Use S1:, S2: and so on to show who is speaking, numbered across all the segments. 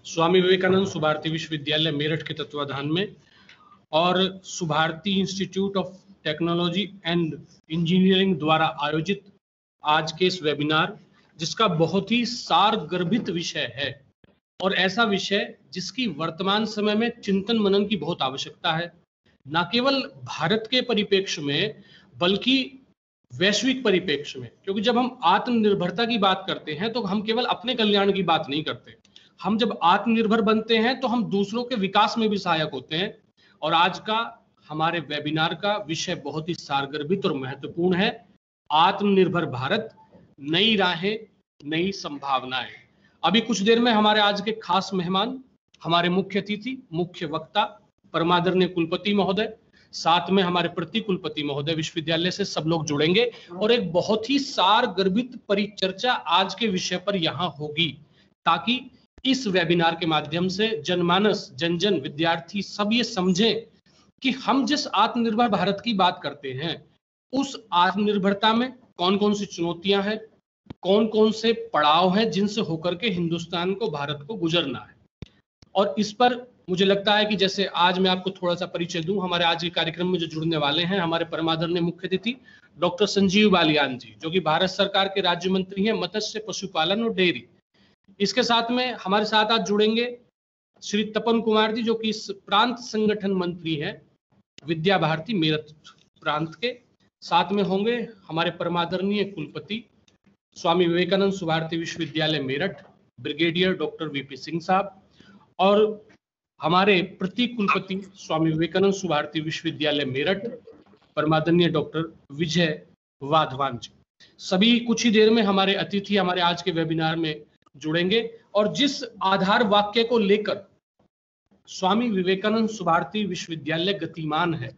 S1: स्वामी विवेकानंद सुभारती विश्वविद्यालय मेरठ के तत्वाधान में और Subharti institute of technology and engineering द्वारा आयोजित आज के इस वेबिनार, जिसका बहुत ही सारगर्भित विषय है और ऐसा विषय जिसकी वर्तमान समय में चिंतन मनन की बहुत आवश्यकता है, न केवल भारत के परिप्रेक्ष्य में बल्कि वैश्विक परिप्रेक्ष्य में। क्योंकि जब हम आत्मनिर्भरता की बात करते हैं तो हम केवल अपने कल्याण की बात नहीं करते। हम जब आत्मनिर्भर बनते हैं तो हम दूसरों के विकास में भी सहायक होते हैं। और आज का हमारे वेबिनार का विषय बहुत ही सारगर्भित और महत्वपूर्ण है। आत्मनिर्भर भारत, नई राहें, नई संभावनाएं। अभी कुछ देर में हमारे आज के खास मेहमान, हमारे मुख्य अतिथि, मुख्य वक्ता, परमादरणीय कुलपति महोदय, साथ में हमारे प्रति कुलपति महोदय विश्वविद्यालय से सब लोग जुड़ेंगे और एक बहुत ही सारगर्भित परिचर्चा आज के विषय पर यहाँ होगी, ताकि इस वेबिनार के माध्यम से जनमानस, जन विद्यार्थी सब ये समझें कि हम जिस आत्मनिर्भर भारत की बात करते हैं, उस आत्मनिर्भरता में कौन कौन सी चुनौतियां हैं, कौन कौन से पड़ाव हैं जिनसे होकर के हिंदुस्तान को, भारत को गुजरना है। और इस पर मुझे लगता है कि जैसे आज मैं आपको थोड़ा सा परिचय दूं, हमारे आज के कार्यक्रम में जो जुड़ने वाले हैं, हमारे परमादरणीय मुख्य अतिथि डॉक्टर संजीव बालियान जी, जो कि भारत सरकार के राज्य मंत्री हैं मत्स्य, पशुपालन और डेयरी। इसके साथ में हमारे साथ आज जुड़ेंगे श्री तपन कुमार जी, जो कि इस प्रांत संगठन मंत्री हैं विद्या भारती मेरठ प्रांत के। साथ में होंगे हमारे परमादरणीय कुलपति स्वामी विवेकानंद सुभारती विश्वविद्यालय Meerut brigadier doctor VP Singh साहब, और हमारे प्रति कुलपति स्वामी विवेकानंद सुभारती विश्वविद्यालय मेरठ परमादरणीय डॉक्टर विजय वाधवान जी। सभी कुछ ही देर में हमारे अतिथि हमारे आज के वेबिनार में जुड़ेंगे और जिस आधार वाक्य को लेकर स्वामी विवेकानंद सुभारती विश्वविद्यालय गतिमान है,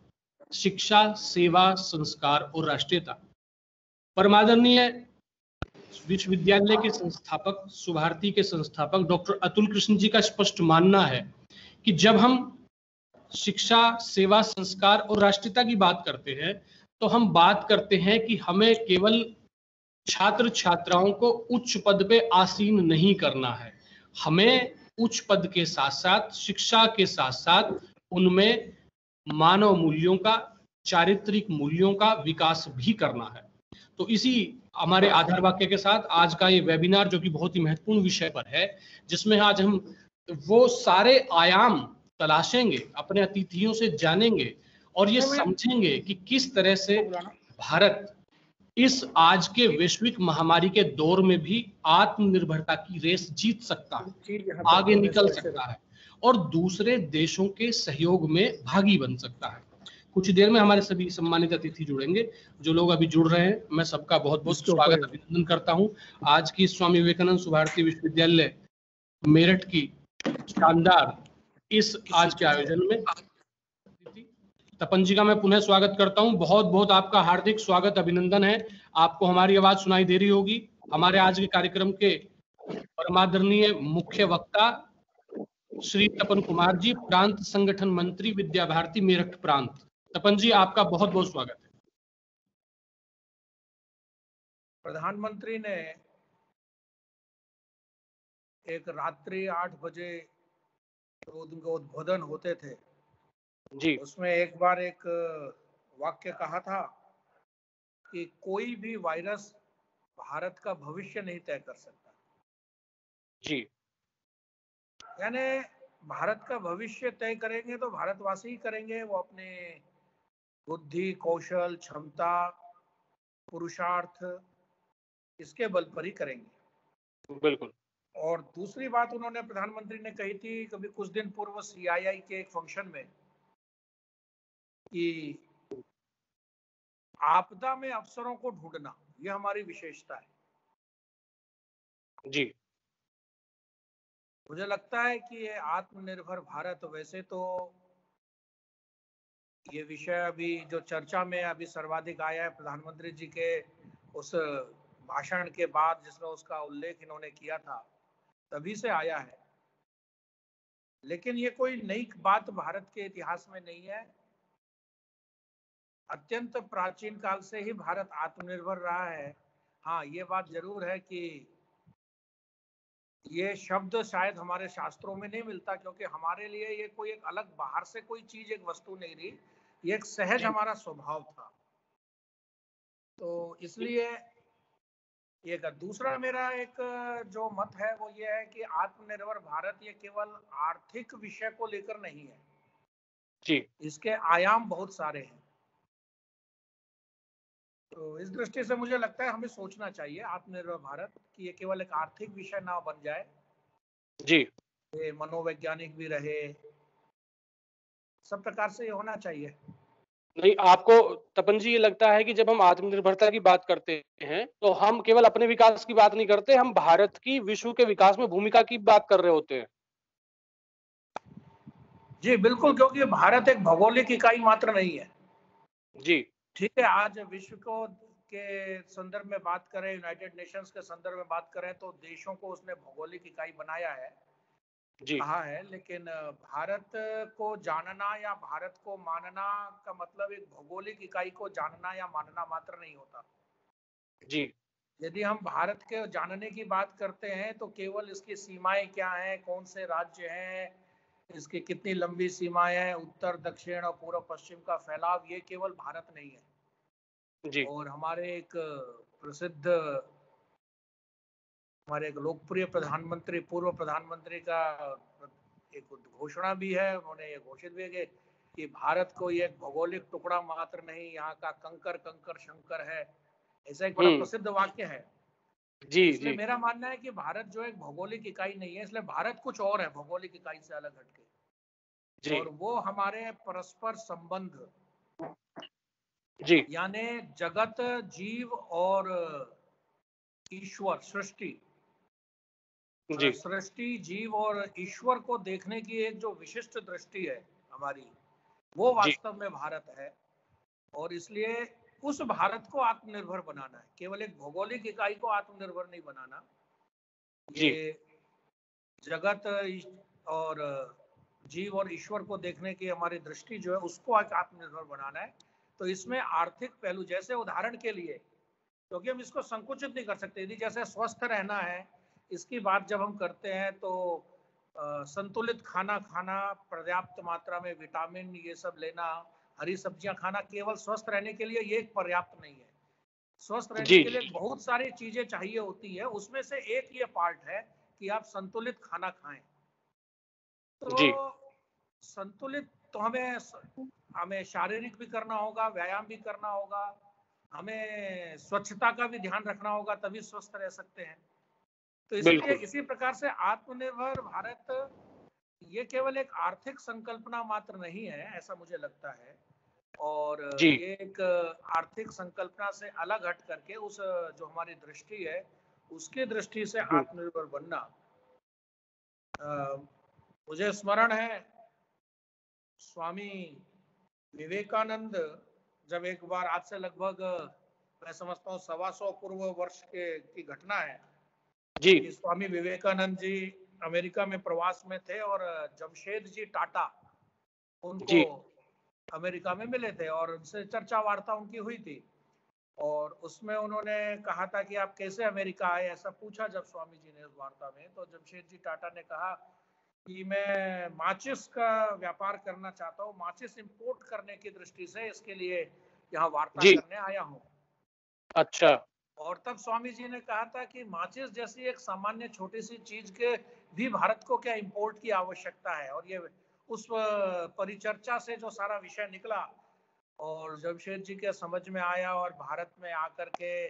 S1: शिक्षा, सेवा, संस्कार और राष्ट्रीयता, परमादरणीय विश्वविद्यालय के संस्थापक, सुभारती के संस्थापक डॉक्टर अतुल कृष्ण जी का स्पष्ट मानना है कि जब हम शिक्षा, सेवा, संस्कार और राष्ट्रीयता की बात करते हैं तो हम बात करते हैं कि हमें केवल छात्र छात्राओं को उच्च पद पे आसीन नहीं करना है, हमें उच्च पद के साथ साथ, शिक्षा के साथ साथ उनमें मानव मूल्यों का, चारित्रिक मूल्यों का विकास भी करना है। तो इसी हमारे आधार वाक्य के साथ आज का ये वेबिनार, जो कि बहुत ही महत्वपूर्ण विषय पर है, जिसमें आज हम वो सारे आयाम तलाशेंगे, अपने अतिथियों से जानेंगे और ये समझेंगे कि किस तरह से भारत इस आज के वैश्विक महामारी के दौर में भी आत्मनिर्भरता की रेस जीत सकता है, आगे निकल सकता है और दूसरे देशों के सहयोग में भागी बन सकता है। कुछ देर में हमारे सभी सम्मानित अतिथि जुड़ेंगे। जो लोग अभी जुड़ रहे हैं, मैं सबका बहुत बहुत स्वागत, अभिनंदन करता हूं आज की स्वामी विवेकानंद सुभारती विश्वविद्यालय मेरठ की शानदार इस आज के आयोजन में। तपन जी का मैं पुनः स्वागत करता हूं। बहुत बहुत आपका हार्दिक स्वागत, अभिनंदन है। आपको हमारी आवाज सुनाई दे रही होगी। हमारे आज के कार्यक्रम के परमादरणीय मुख्य वक्ता श्री तपन कुमार जी, प्रांत संगठन मंत्री, विद्या भारती मेरठ प्रांत। तपन जी, आपका बहुत बहुत स्वागत है।
S2: प्रधानमंत्री ने एक रात्रि 8 बजे तो उनके उद्बोधन होते थे जी, उसमें एक बार एक वाक्य कहा था कि कोई भी वायरस भारत का भविष्य नहीं तय कर सकता जी। यानी भारत का भविष्य तय करेंगे तो भारतवासी ही करेंगे। वो अपने बुद्धि, कौशल, क्षमता, पुरुषार्थ, इसके बल पर ही करेंगे। बिल्कुल। और दूसरी बात उन्होंने, प्रधानमंत्री ने कही थी कभी कुछ दिन पूर्व CII के एक फंक्शन में कि आपदा में अवसरों को ढूंढना, यह हमारी विशेषता है जी। मुझे लगता है कि ये आत्मनिर्भर भारत, वैसे तो ये विषय अभी जो चर्चा में अभी सर्वाधिक आया है प्रधानमंत्री जी के उस भाषण के बाद, जिसमें उसका उल्लेख इन्होंने किया था, तभी से आया है। लेकिन ये कोई नई बात भारत के इतिहास में नहीं है। अत्यंत प्राचीन काल से ही भारत आत्मनिर्भर रहा है। हाँ, ये बात जरूर है कि ये शब्द शायद हमारे शास्त्रों में नहीं मिलता, क्योंकि हमारे लिए ये कोई एक अलग बाहर से कोई चीज, एक वस्तु नहीं रही, ये एक सहज हमारा स्वभाव था। तो इसलिए ये दूसरा मेरा एक जो मत है वो ये है कि आत्मनिर्भर भारत ये केवल आर्थिक विषय को लेकर नहीं है
S1: जी,
S2: इसके आयाम बहुत सारे हैं। तो इस दृष्टि से मुझे लगता है हमें सोचना चाहिए आत्मनिर्भर भारत कि ये केवल एक आर्थिक विषय ना बन जाए,
S1: जी।
S2: ये मनोवैज्ञानिक भी रहे, सब प्रकार से ये होना चाहिए।
S1: नहीं, आपको तपन जी ये लगता है कि जब हम आत्मनिर्भरता की बात करते हैं, तो हम केवल अपने विकास की बात नहीं करते, हम भारत की विश्व के विकास में भूमिका की बात कर रहे होते हैं।
S2: जी बिल्कुल, क्योंकि भारत एक भौगोलिक इकाई मात्र नहीं है।
S1: जी,
S2: ठीक है, आज विश्व को के संदर्भ में बात करें, यूनाइटेड नेशंस के संदर्भ में बात करें, तो देशों को उसने भौगोलिक इकाई बनाया है,
S1: जी,
S2: कहा है, लेकिन भारत को जानना या भारत को मानना का मतलब एक भौगोलिक इकाई को जानना या मानना मात्र नहीं होता।
S1: जी,
S2: यदि हम भारत के जानने की बात करते हैं तो केवल इसकी सीमाएं क्या हैं, कौन से राज्य हैं, इसकी कितनी लंबी सीमाएं हैं, उत्तर दक्षिण और पूर्व पश्चिम का फैलाव, ये केवल भारत नहीं है।
S1: जी,
S2: और हमारे एक प्रसिद्ध, हमारे एक लोकप्रिय प्रधानमंत्री, पूर्व प्रधानमंत्री का एक घोषणा भी है, उन्होंने ये घोषित भी है कि भारत को ये भौगोलिक टुकड़ा मात्र नहीं, यहाँ का कंकर कंकर शंकर है। ऐसा एक बड़ा प्रसिद्ध वाक्य है।
S1: जी,
S2: इसलिए
S1: जी,
S2: मेरा मानना है कि भारत जो एक भौगोलिक इकाई नहीं है, इसलिए भारत कुछ और है भौगोलिक इकाई से अलग हटके,
S1: जी,
S2: और वो हमारे परस्पर संबंध,
S1: जी,
S2: यानी जगत, जीव और ईश्वर, सृष्टि,
S1: जी,
S2: सृष्टि, जीव और ईश्वर को देखने की एक जो विशिष्ट दृष्टि है हमारी, वो
S1: जी,
S2: वास्तव में भारत है। और इसलिए उस भारत को आत्मनिर्भर बनाना है, केवल एक भौगोलिक इकाई को आत्मनिर्भर नहीं बनाना।
S1: जी,
S2: ये जगत और जीव और ईश्वर को देखने की हमारी दृष्टि जो है उसको आत्मनिर्भर बनाना है। तो इसमें आर्थिक पहलू, जैसे उदाहरण के लिए, क्योंकि हम इसको संकुचित नहीं कर सकते, यदि जैसे स्वस्थ रहना है इसकी बात जब हम करते हैं तो संतुलित खाना खाना, पर्याप्त मात्रा में विटामिन ये सब लेना, हरी सब्जियां खाना केवल स्वस्थ रहने के लिए ये पर्याप्त नहीं है। स्वस्थ रहने
S1: जी,
S2: के लिए बहुत सारी चीजें चाहिए होती है, उसमें से एक ये पार्ट है कि आप संतुलित खाना खाएं। तो
S1: जी,
S2: संतुलित, तो हमें हमें शारीरिक भी करना होगा, व्यायाम भी करना होगा, हमें स्वच्छता का भी ध्यान रखना होगा, तभी स्वस्थ रह सकते हैं। तो इसलिए
S1: बिल्कुल।
S2: इसी प्रकार से आत्मनिर्भर भारत ये केवल एक आर्थिक संकल्पना मात्र नहीं है, ऐसा मुझे लगता है। और
S1: जी,
S2: ये एक आर्थिक संकल्पना से अलग हट करके उस जो हमारी दृष्टि है उसकी दृष्टि से
S1: हुँ,
S2: आत्मनिर्भर बनना। मुझे स्मरण है स्वामी विवेकानंद, जब एक बार, आज से लगभग मैं समझता हूँ 125 पूर्व वर्ष की घटना है
S1: जी,
S2: कि स्वामी विवेकानंद जी अमेरिका में प्रवास में थे और जमशेद जी टाटा उनको
S1: जी,
S2: अमेरिका में मिले थे और उनसे चर्चा वार्ता उनकी हुई थी। और उसमें उन्होंने कहा था कि आप कैसे अमेरिका आए, ऐसा पूछा जब स्वामी जी ने उस वार्ता में, तो जमशेद जी टाटा ने कहा कि मैं माचिस का व्यापार करना चाहता हूँ, माचिस इंपोर्ट करने की दृष्टि से इसके लिए यहाँ वार्ता
S1: जी,
S2: करने आया हूँ।
S1: अच्छा,
S2: और तब स्वामी जी ने कहा था कि माचिस जैसी एक सामान्य छोटी सी चीज के भी भारत को क्या इंपोर्ट की आवश्यकता है। और ये उस परिचर्चा से जो सारा विषय निकला और जमशेद जी के समझ में आया, और भारत में आकर के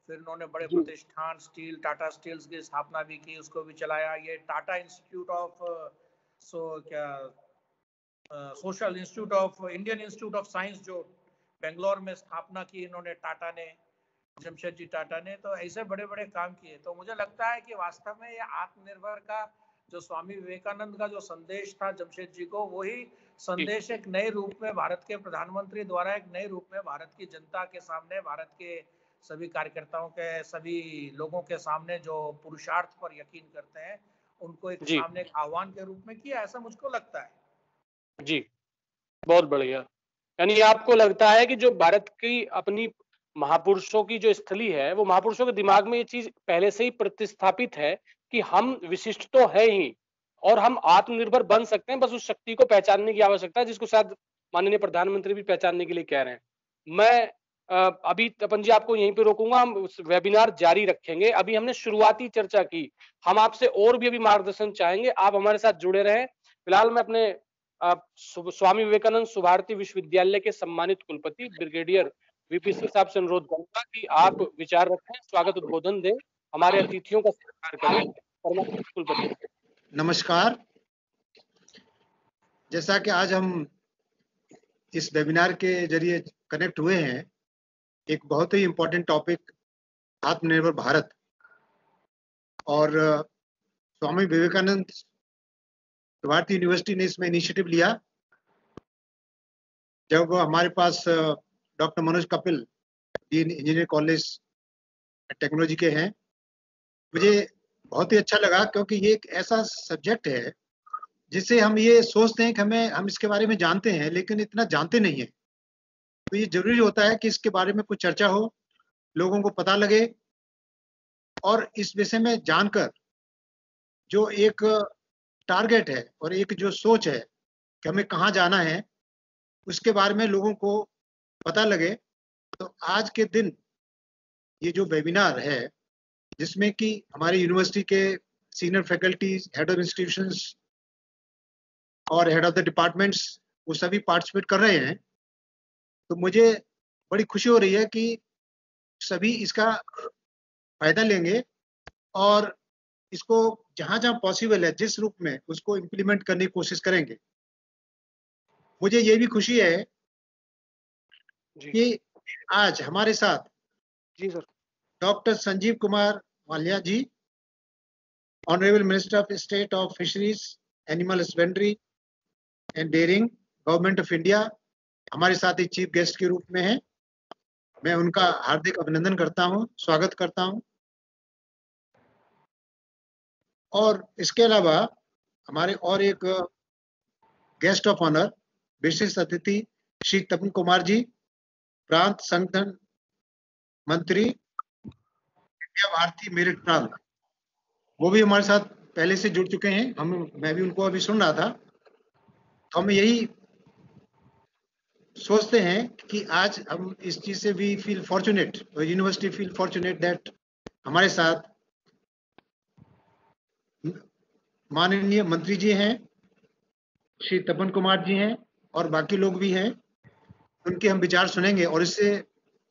S2: फिर उन्होंने बड़े
S1: जी,
S2: प्रतिष्ठान, स्टील, टाटा स्टील्स की स्थापना भी की, उसको भी चलाया। ये टाटा इंस्टीट्यूट ऑफ क्या social institute of, Indian institute of science जो बेंगलोर में स्थापना की इन्होंने, टाटा ने, जमशेद जी टाटा ने, तो ऐसे बड़े बड़े काम किए। तो मुझे लगता है कि वास्तव में ये आत्मनिर्भर का जो स्वामी विवेकानंद का जो संदेश था जमशेद जी को, वही
S1: जी,
S2: संदेश एक नए रूप में भारत के प्रधानमंत्री द्वारा एक नए रूप में भारत की जनता के सामने, भारत के सभी कार्यकर्ताओं के, सभी लोगों के सामने जो पुरुषार्थ पर यकीन करते हैं, उनको एक
S1: जी,
S2: सामने एक आह्वान के रूप में किया, ऐसा मुझको लगता है।
S1: जी, बहुत बढ़िया। यानी आपको लगता है कि जो भारत की अपनी महापुरुषों की जो स्थली है, वो महापुरुषों के दिमाग में ये चीज़ पहले से ही प्रतिस्थापित है
S3: कि हम विशिष्ट तो है ही और हम आत्मनिर्भर बन सकते हैं, बस उस शक्ति को पहचानने की आवश्यकता है, जिसको शायद माननीय प्रधानमंत्री भी पहचानने के लिए कह रहे हैं। मैं अभी तपन जी आपको यहीं पे रोकूंगा, हम उस वेबिनार जारी रखेंगे। अभी हमने शुरुआती चर्चा की, हम आपसे और भी अभी मार्गदर्शन चाहेंगे, आप हमारे साथ जुड़े रहें। फिलहाल मैं अपने स्वामी विवेकानंद सुभारती विश्वविद्यालय के सम्मानित कुलपति ब्रिगेडियर वीपी सिंह साहब से अनुरोध करूंगा कि आप विचार रखें, स्वागत उद्बोधन दें, हमारे अतिथियों का सत्कार करें। कुलपति
S4: नमस्कार। जैसा कि आज हम इस वेबिनार के जरिए कनेक्ट हुए हैं, एक बहुत ही इम्पोर्टेंट टॉपिक आत्मनिर्भर भारत और स्वामी विवेकानंद भारती यूनिवर्सिटी ने इसमें इनिशिएटिव लिया। जब हमारे पास doctor Manoj Kapil dean engineering college technology के हैं, मुझे बहुत ही अच्छा लगा, क्योंकि ये एक ऐसा सब्जेक्ट है जिससे हम ये सोचते हैं कि हम इसके बारे में जानते हैं, लेकिन इतना जानते नहीं है। तो ये जरूरी होता है कि इसके बारे में कुछ चर्चा हो, लोगों को पता लगे, और इस विषय में जानकर जो एक टारगेट है और एक जो सोच है कि हमें कहाँ जाना है, उसके बारे में लोगों को पता लगे। तो आज के दिन ये जो वेबिनार है, जिसमें कि हमारी यूनिवर्सिटी के senior faculties, head of institutions और हेड ऑफ द डिपार्टमेंट्स, वो सभी पार्टिसिपेट कर रहे हैं, तो मुझे बड़ी खुशी हो रही है कि सभी इसका फायदा लेंगे और इसको जहाँ जहाँ पॉसिबल है, जिस रूप में, उसको इम्प्लीमेंट करने की कोशिश करेंगे। मुझे ये भी खुशी है कि आज हमारे साथ
S3: जी sir
S4: doctor Sanjeev Kumar Walia ji, honourable minister of state of fisheries, animal husbandry and dairying, government of India, हमारे साथ ही चीफ गेस्ट के रूप में हैं। मैं उनका हार्दिक अभिनंदन करता हूं, स्वागत करता हूं। और इसके अलावा हमारे और एक गेस्ट ऑफ ऑनर, विशिष्ट अतिथि श्री तपन कुमार जी, प्रांत संगठन मंत्री विद्या भारती मेरठ प्रांत, वो भी हमारे साथ पहले से जुड़ चुके हैं। मैं भी उनको अभी सुन रहा था। तो हम यही सोचते हैं कि आज हम इस चीज से भी feel fortunate, university feel fortunate that हमारे साथ माननीय मंत्री जी हैं, श्री तपन कुमार जी हैं, और बाकी लोग भी हैं। उनके हम विचार सुनेंगे और इससे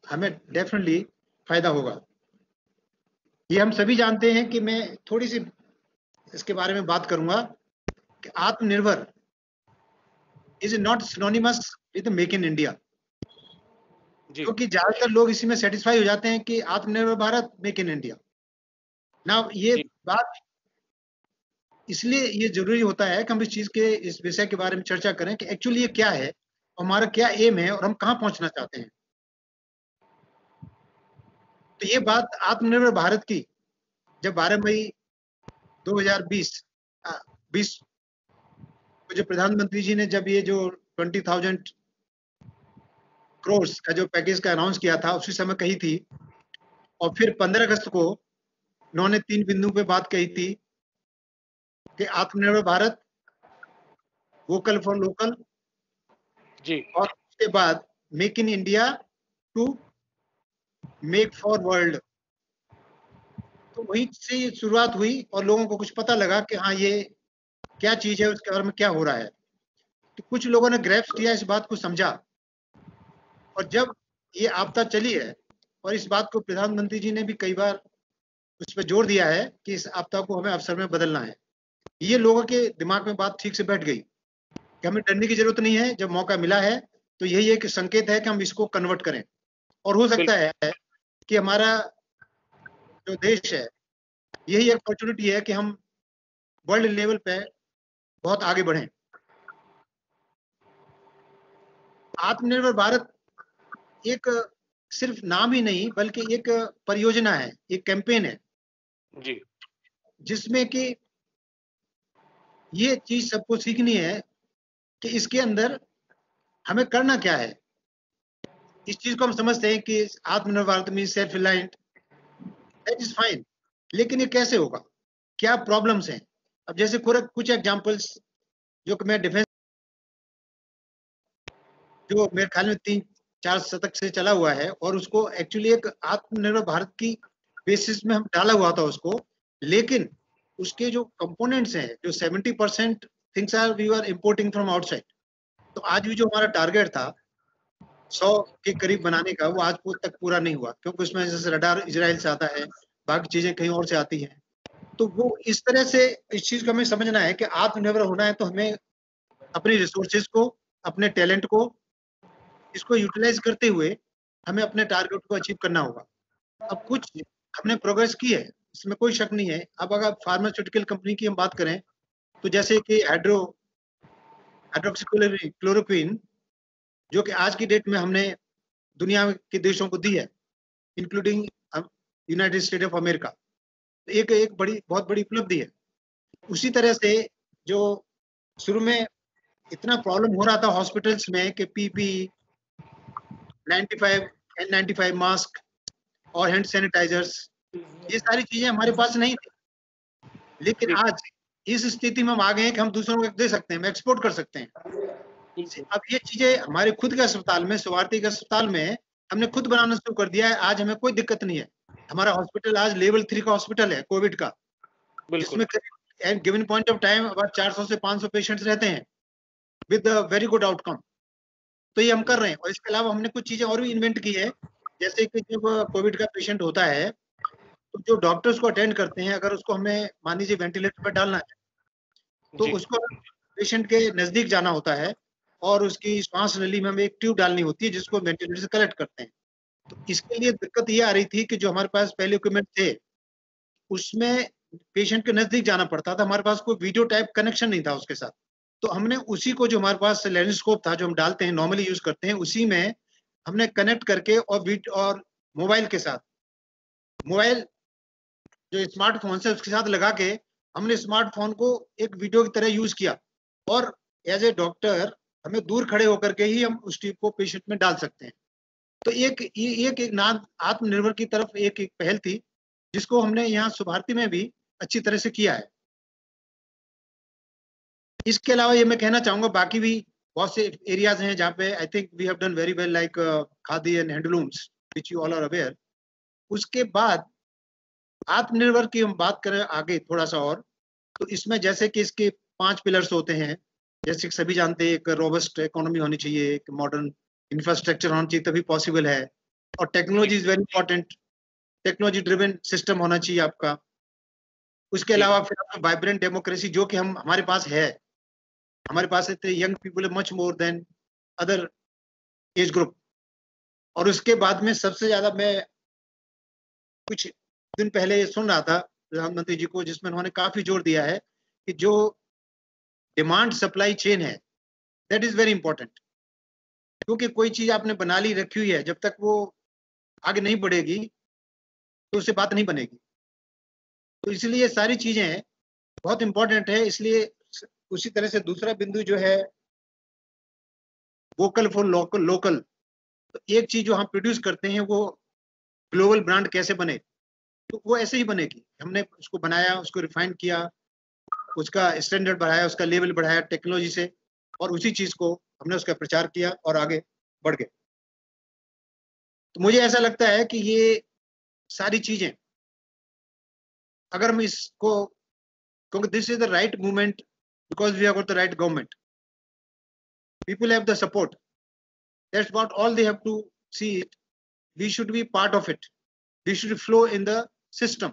S4: हमें डेफिनेटली फायदा होगा। ये हम सभी जानते हैं कि मैं थोड़ी सी इसके बारे में बात करूंगा कि आत्मनिर्भर is not synonymous with make in India, क्योंकि ज्यादातर लोग इसी में सेटिस्फाई हो जाते हैं कि आत्मनिर्भर भारत, मेक इन इंडिया ना। ये बात इसलिए ये जरूरी होता है कि हम इस चीज के, इस विषय के बारे में चर्चा करें कि एक्चुअली ये क्या है, हमारा क्या एम है और हम कहाँ पहुंचना चाहते हैं। तो ये बात आत्मनिर्भर भारत की जब 12 मई 2020 जो प्रधानमंत्री जी ने जब ये जो 20,000 करोड़ का जो पैकेज का अनाउंस किया था, उसी समय कही थी। और फिर 15 अगस्त को उन्होंने 3 बिंदु पे बात कही थी कि आत्मनिर्भर भारत, वोकल फॉर लोकल
S3: जी,
S4: और उसके बाद make in India to make for world. तो वहीं से ये शुरुआत हुई और लोगों को कुछ पता लगा कि हाँ, ये क्या चीज है, उसके बारे में क्या हो रहा है। तो कुछ लोगों ने ग्रैस्प किया, इस बात को समझा, और जब ये आपदा चली है, और इस बात को प्रधानमंत्री जी ने भी कई बार उस पर जोर दिया है कि इस आपदा को हमें अवसर में बदलना है, ये लोगों के दिमाग में बात ठीक से बैठ गई कि हमें डरने की जरूरत नहीं है। जब मौका मिला है तो यही एक संकेत है कि हम इसको कन्वर्ट करें, और हो सकता है कि हमारा जो देश है, यही एक अपॉर्चुनिटी है कि हम वर्ल्ड लेवल पे बहुत आगे बढ़ें। आत्मनिर्भर भारत एक सिर्फ नाम ही नहीं, बल्कि एक परियोजना है, एक कैंपेन है
S3: जी,
S4: जिसमें कि ये चीज सबको सीखनी है कि इसके अंदर हमें करना क्या है। इस चीज को हम समझते हैं कि आत्मनिर्भर भारत में self reliant, that is fine, लेकिन ये कैसे होगा? क्या प्रॉब्लम्स हैं। अब जैसे कुछ एग्जांपल्स जो कि मैं डिफेंस, जो मेरे ख्याल में 3-4 शतक से चला हुआ है और उसको एक्चुअली एक आत्मनिर्भर भारत की बेसिस में हम डाला हुआ था उसको, लेकिन उसके जो कंपोनेंट्स हैं, जो 70% things are we are importing from outside. तो आज भी जो हमारा टारगेट था 100 के करीब बनाने का, वो आज तक पूरा नहीं हुआ, क्योंकि उसमें जैसे रडार इजराइल से आता है, बाकी चीजें कहीं और से आती हैं। तो वो इस तरह से इस चीज को हमें समझना है कि आत्मनिर्भर होना है तो हमें अपनी रिसोर्सेज को, अपने टैलेंट को, इसको यूटिलाइज करते हुए हमें अपने टारगेट को अचीव करना होगा। अब कुछ हमने प्रोग्रेस की है, इसमें कोई शक नहीं है। अब अगर फार्मास्यूटिकल कंपनी की हम बात करें तो जैसे कि हाइड्रोक्सीक्लोरोक्वीन, जो कि आज की डेट में हमने दुनिया के देशों को दी है, including United state of America, एक बहुत बड़ी उपलब्धि है। उसी तरह से जो शुरू में इतना प्रॉब्लम हो रहा था हॉस्पिटल्स में कि पीपी 95 N95 मास्क और हैंड सैनिटाइजर्स, ये सारी चीजें हमारे पास नहीं थी, लेकिन आज इस स्थिति में हम आ गए हैं कि हम दूसरों को दे सकते हैं, हम एक्सपोर्ट कर सकते हैं। अब ये चीजें हमारे खुद के अस्पताल में, स्वार्थी के अस्पताल में हमने खुद बनाना शुरू कर दिया है। आज हमें कोई दिक्कत नहीं है। हमारा हॉस्पिटल आज लेवल 3 का हॉस्पिटल है कोविड का, जिसमें गिवन पॉइंट ऑफ टाइम अब 400 से 500 पेशेंट्स रहते हैं विद वेरी गुड आउटकम। तो ये हम कर रहे हैं। और इसके अलावा हमने कुछ चीजें और भी इन्वेंट की है, जैसे कि जब कोविड का पेशेंट होता है तो जो डॉक्टर्स को अटेंड करते हैं, अगर उसको हमें मान लीजिए वेंटिलेटर पर डालना है तो उसको पेशेंट के नजदीक जाना होता है और उसकी श्वास नली में हमें एक ट्यूब डालनी होती है जिसको वेंटिलेटर से कलेक्ट करते हैं। तो इसके लिए दिक्कत ये आ रही थी कि जो हमारे पास पहले इक्विपमेंट थे उसमें पेशेंट के नजदीक जाना पड़ता था, हमारे पास कोई वीडियो टाइप कनेक्शन नहीं था उसके साथ। तो हमने उसी को, जो हमारे पास लेंसस्कोप था जो हम डालते हैं, नॉर्मली यूज करते हैं, उसी में हमने कनेक्ट करके और मोबाइल के साथ, मोबाइल जो स्मार्टफोन से उसके साथ लगा के हमने स्मार्टफोन को एक वीडियो की तरह यूज किया और एज ए डॉक्टर हमें दूर खड़े होकर के ही हम उस ट्यूब को पेशेंट में डाल सकते हैं। तो एक आत्मनिर्भर की तरफ एक पहल थी जिसको हमने यहाँ सुभारती में भी अच्छी तरह से किया है। इसके अलावा ये मैं कहना चाहूंगा, बाकी भी बहुत से एरियाज हैं जहाँ पे I think we have done very well, like khadi and handlooms which you all are aware. उसके बाद आत्मनिर्भर की हम बात करें आगे थोड़ा सा और, तो इसमें जैसे कि इसके 5 पिलर्स होते हैं, जैसे कि सभी जानते हैं, एक रोबस्ट इकोनॉमी होनी चाहिए, एक मॉडर्न इंफ्रास्ट्रक्चर होना चाहिए, तभी पॉसिबल है, और technology is very important, technology driven system होना चाहिए आपका। उसके अलावा फिर आपका वाइब्रेंट डेमोक्रेसी, जो कि हमारे पास है, हमारे पास young people much more than other age group. और उसके बाद में सबसे ज्यादा मैं कुछ दिन पहले सुन रहा था प्रधानमंत्री जी को, जिसमें उन्होंने काफी जोर दिया है कि जो डिमांड सप्लाई चेन है, दैट इज वेरी इंपॉर्टेंट। क्योंकि कोई चीज आपने बना ली रखी हुई है, जब तक वो आगे नहीं बढ़ेगी तो उससे बात नहीं बनेगी। तो इसलिए ये सारी चीजें बहुत इंपॉर्टेंट है। इसलिए उसी तरह से दूसरा बिंदु जो है वोकल फॉर लोकल, तो एक चीज जो हम प्रोड्यूस करते हैं वो ग्लोबल ब्रांड कैसे बने, तो वो ऐसे ही बनेगी। हमने उसको बनाया, उसको रिफाइन किया, उसका स्टैंडर्ड बढ़ाया, उसका लेवल बढ़ाया टेक्नोलॉजी से, और उसी चीज को हमने उसका प्रचार किया और आगे बढ़ गए। तो मुझे ऐसा लगता है कि ये सारी चीजें अगर हम इसको, क्योंकि this is the right movement because we have got the right government, people have the support, that's what all they have to see it, we should be part of it, we should flow in the system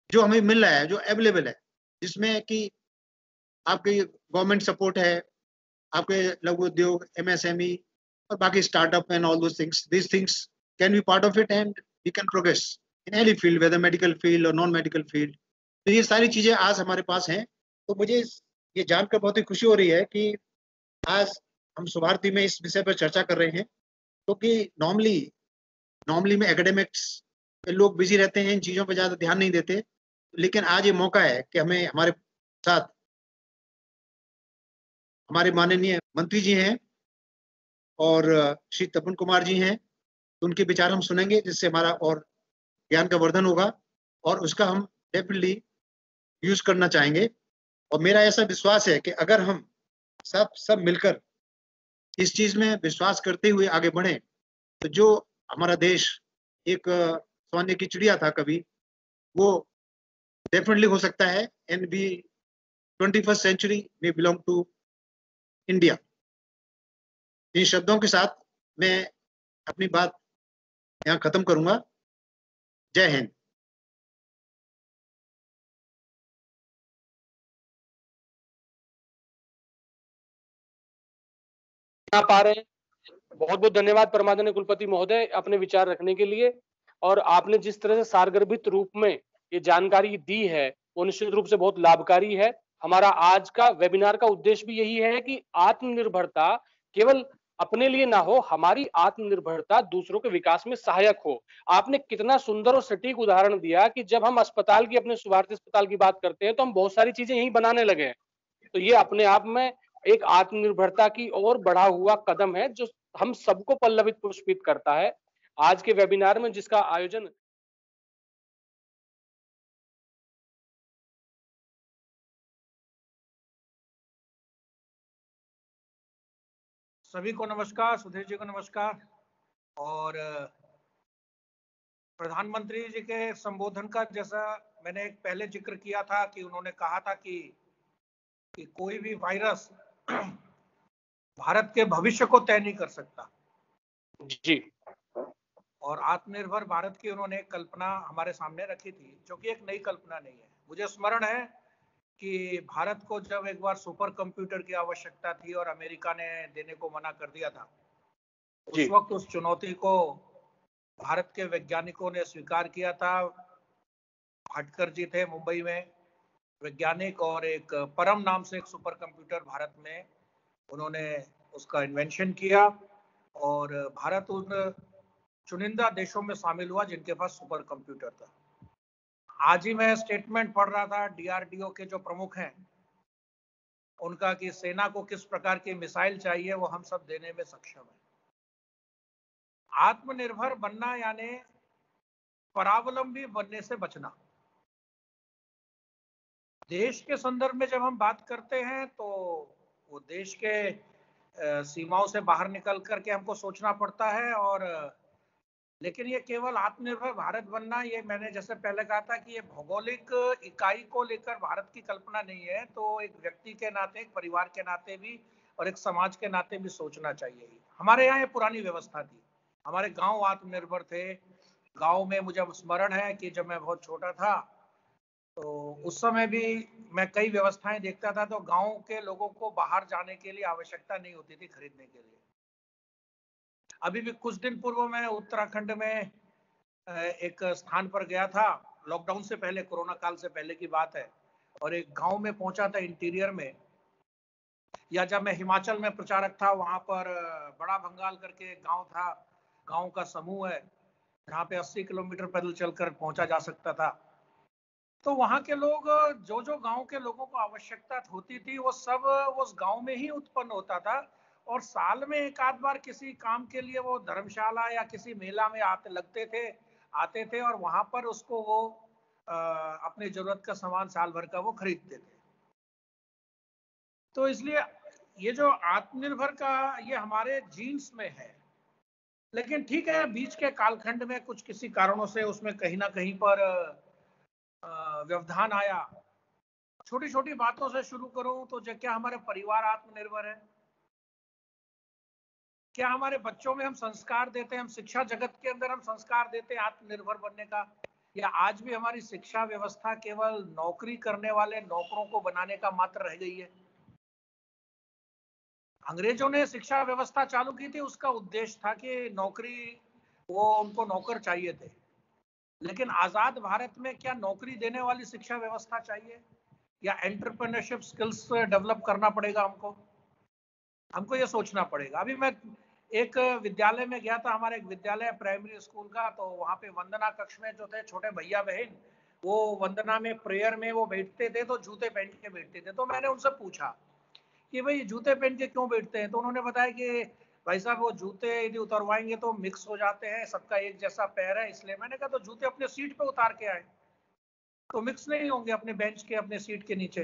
S4: जो हमें मिल रहा है, जो available है, जिसमें कि आपके government support है, आपके लघु उद्योग, MSME और बाकी startup and all those things, these things can be part of it and we can progress in any field, whether medical field और नॉन मेडिकल फील्ड। तो ये सारी चीजें आज हमारे पास हैं। तो मुझे ये जानकर बहुत ही खुशी हो रही है कि आज हम सुभारती में इस विषय पर चर्चा कर रहे हैं, क्योंकि नॉर्मली में एकेडमिक्स लोग बिजी रहते हैं, इन चीजों पर ज्यादा ध्यान नहीं देते, लेकिन आज ये मौका है कि हमें हमारे साथ हमारे माननीय मंत्री जी हैं और श्री तपन कुमार जी हैं, उनके विचार हम सुनेंगे, जिससे हमारा और ज्ञान का वर्धन होगा और उसका हम डेफिनेटली यूज करना चाहेंगे। और मेरा ऐसा विश्वास है कि अगर हम सब मिलकर इस चीज में विश्वास करते हुए आगे बढ़े तो जो हमारा देश एक सोने की चिड़िया था कभी, वो डेफिनेटली हो सकता है एंड बी 21st सेंचुरी में बिलोंग टू इंडिया। इन शब्दों के साथ मैं अपनी बात यहाँ खत्म करूंगा। जय हिंद।
S3: पा रहे हैं। बहुत बहुत धन्यवाद परमादरणीय कुलपति महोदय अपने विचार रखने के लिए। और आपने जिस तरह से सारगर्भित रूप में ये जानकारी दी है वो निश्चित रूप से बहुत लाभकारी है। हमारा आज का वेबिनार का उद्देश्य भी यही है कि आत्मनिर्भरता केवल अपने लिए ना हो, हमारी आत्मनिर्भरता दूसरों के विकास में सहायक हो। आपने कितना सुंदर और सटीक उदाहरण दिया कि जब हम अस्पताल की, अपने सुभारती अस्पताल की बात करते हैं तो हम बहुत सारी चीजें यही बनाने लगे हैं। तो ये अपने आप में एक आत्मनिर्भरता की ओर बढ़ा हुआ कदम है जो हम सबको पल्लवित पुष्पित करता है। आज के वेबिनार में जिसका आयोजन
S2: सभी को नमस्कार, सुधीर जी को नमस्कार। और प्रधानमंत्री जी के संबोधन का जैसा मैंने एक पहले जिक्र किया था कि उन्होंने कहा था कि कोई भी वायरस भारत के भविष्य को तय नहीं कर सकता
S3: जी।
S2: और आत्मनिर्भर भारत की उन्होंने एक कल्पना हमारे सामने रखी थी, जो कि एक नई कल्पना नहीं है। मुझे स्मरण है कि भारत को जब एक बार सुपर कंप्यूटर की आवश्यकता थी और अमेरिका ने देने को मना कर दिया था, उस वक्त उस चुनौती को भारत के वैज्ञानिकों ने स्वीकार किया था। भटकर जी थे मुंबई में वैज्ञानिक, और एक परम नाम से एक सुपर कंप्यूटर भारत में उन्होंने उसका इन्वेंशन किया और भारत उन चुनिंदा देशों में शामिल हुआ जिनके पास सुपर कंप्यूटर था। आज ही मैं स्टेटमेंट पढ़ रहा था डीआरडीओ के जो प्रमुख हैं उनका, कि सेना को किस प्रकार की मिसाइल चाहिए वो हम सब देने में सक्षम है। आत्मनिर्भर बनना यानी परावलंबी बनने से बचना। देश के संदर्भ में जब हम बात करते हैं तो वो देश के सीमाओं से बाहर निकल करके हमको सोचना पड़ता है। और लेकिन ये केवल आत्मनिर्भर भारत बनना, ये मैंने जैसे पहले कहा था कि ये भौगोलिक इकाई को लेकर भारत की कल्पना नहीं है, तो एक व्यक्ति के नाते, एक परिवार के नाते भी और एक समाज के नाते भी सोचना चाहिए। हमारे यहाँ ये पुरानी व्यवस्था थी, हमारे गांव आत्मनिर्भर थे। गांव में मुझे स्मरण है कि जब मैं बहुत छोटा था तो उस समय भी मैं कई व्यवस्थाएं देखता था, तो गांव के लोगों को बाहर जाने के लिए आवश्यकता नहीं होती थी खरीदने के लिए। अभी भी कुछ दिन पूर्व मैं उत्तराखंड में एक स्थान पर गया था, लॉकडाउन से पहले, कोरोना काल से पहले की बात है, और एक गांव में पहुंचा था इंटीरियर में। या जब मैं हिमाचल में प्रचारक था, वहां पर बड़ा भंगाल करके गांव था, गांव का समूह है जहाँ पे 80 किलोमीटर पैदल चलकर पहुंचा जा सकता था। तो वहां के लोग, जो जो गांव के लोगों को आवश्यकता होती थी वो सब उस गांव में ही उत्पन्न होता था। और साल में एक आध बार किसी काम के लिए वो धर्मशाला या किसी मेला में आते थे और वहां पर उसको वो अपनी जरूरत का सामान साल भर का वो खरीदते थे। तो इसलिए ये जो आत्मनिर्भर का ये हमारे जीन्स में है। लेकिन ठीक है, बीच के कालखंड में कुछ किसी कारणों से उसमें कहीं ना कहीं पर व्यवधान आया। छोटी छोटी बातों से शुरू करूं तो क्या हमारे परिवार आत्मनिर्भर है? क्या हमारे बच्चों में हम संस्कार देते हैं, हम शिक्षा जगत के अंदर हम संस्कार देते हैं आत्मनिर्भर बनने का? या आज भी हमारी शिक्षा व्यवस्था केवल नौकरी करने वाले नौकरों को बनाने का मात्र रह गई है? अंग्रेजों ने शिक्षा व्यवस्था चालू की थी, उसका उद्देश्य था कि नौकरी, वो उनको नौकर चाहिए थे। लेकिन आजाद भारत में क्या नौकरी देने वाली शिक्षा व्यवस्था चाहिए, या एंटरप्रेन्योरशिप स्किल्स डेवलप करना पड़ेगा? हमको ये सोचना पड़ेगा। अभी मैं एक विद्यालय में गया था, हमारा एक विद्यालय प्राइमरी स्कूल का, तो वहाँ पे वंदना कक्ष में जो थे छोटे भैया बहन, वो वंदना में प्रेयर में वो बैठते थे तो जूते पहन के बैठते थे। तो मैंने उनसे पूछा कि भाई जूते पहन के क्यों बैठते हैं? तो उन्होंने बताया कि भाई साहब वो जूते यदि उतरवाएंगे तो मिक्स हो जाते हैं, सबका एक जैसा पैर है, इसलिए। मैंने कहा तो जूते अपने सीट पे उतार के आए। तो मिक्स नहीं होंगे अपने बेंच के, अपने सीट के नीचे।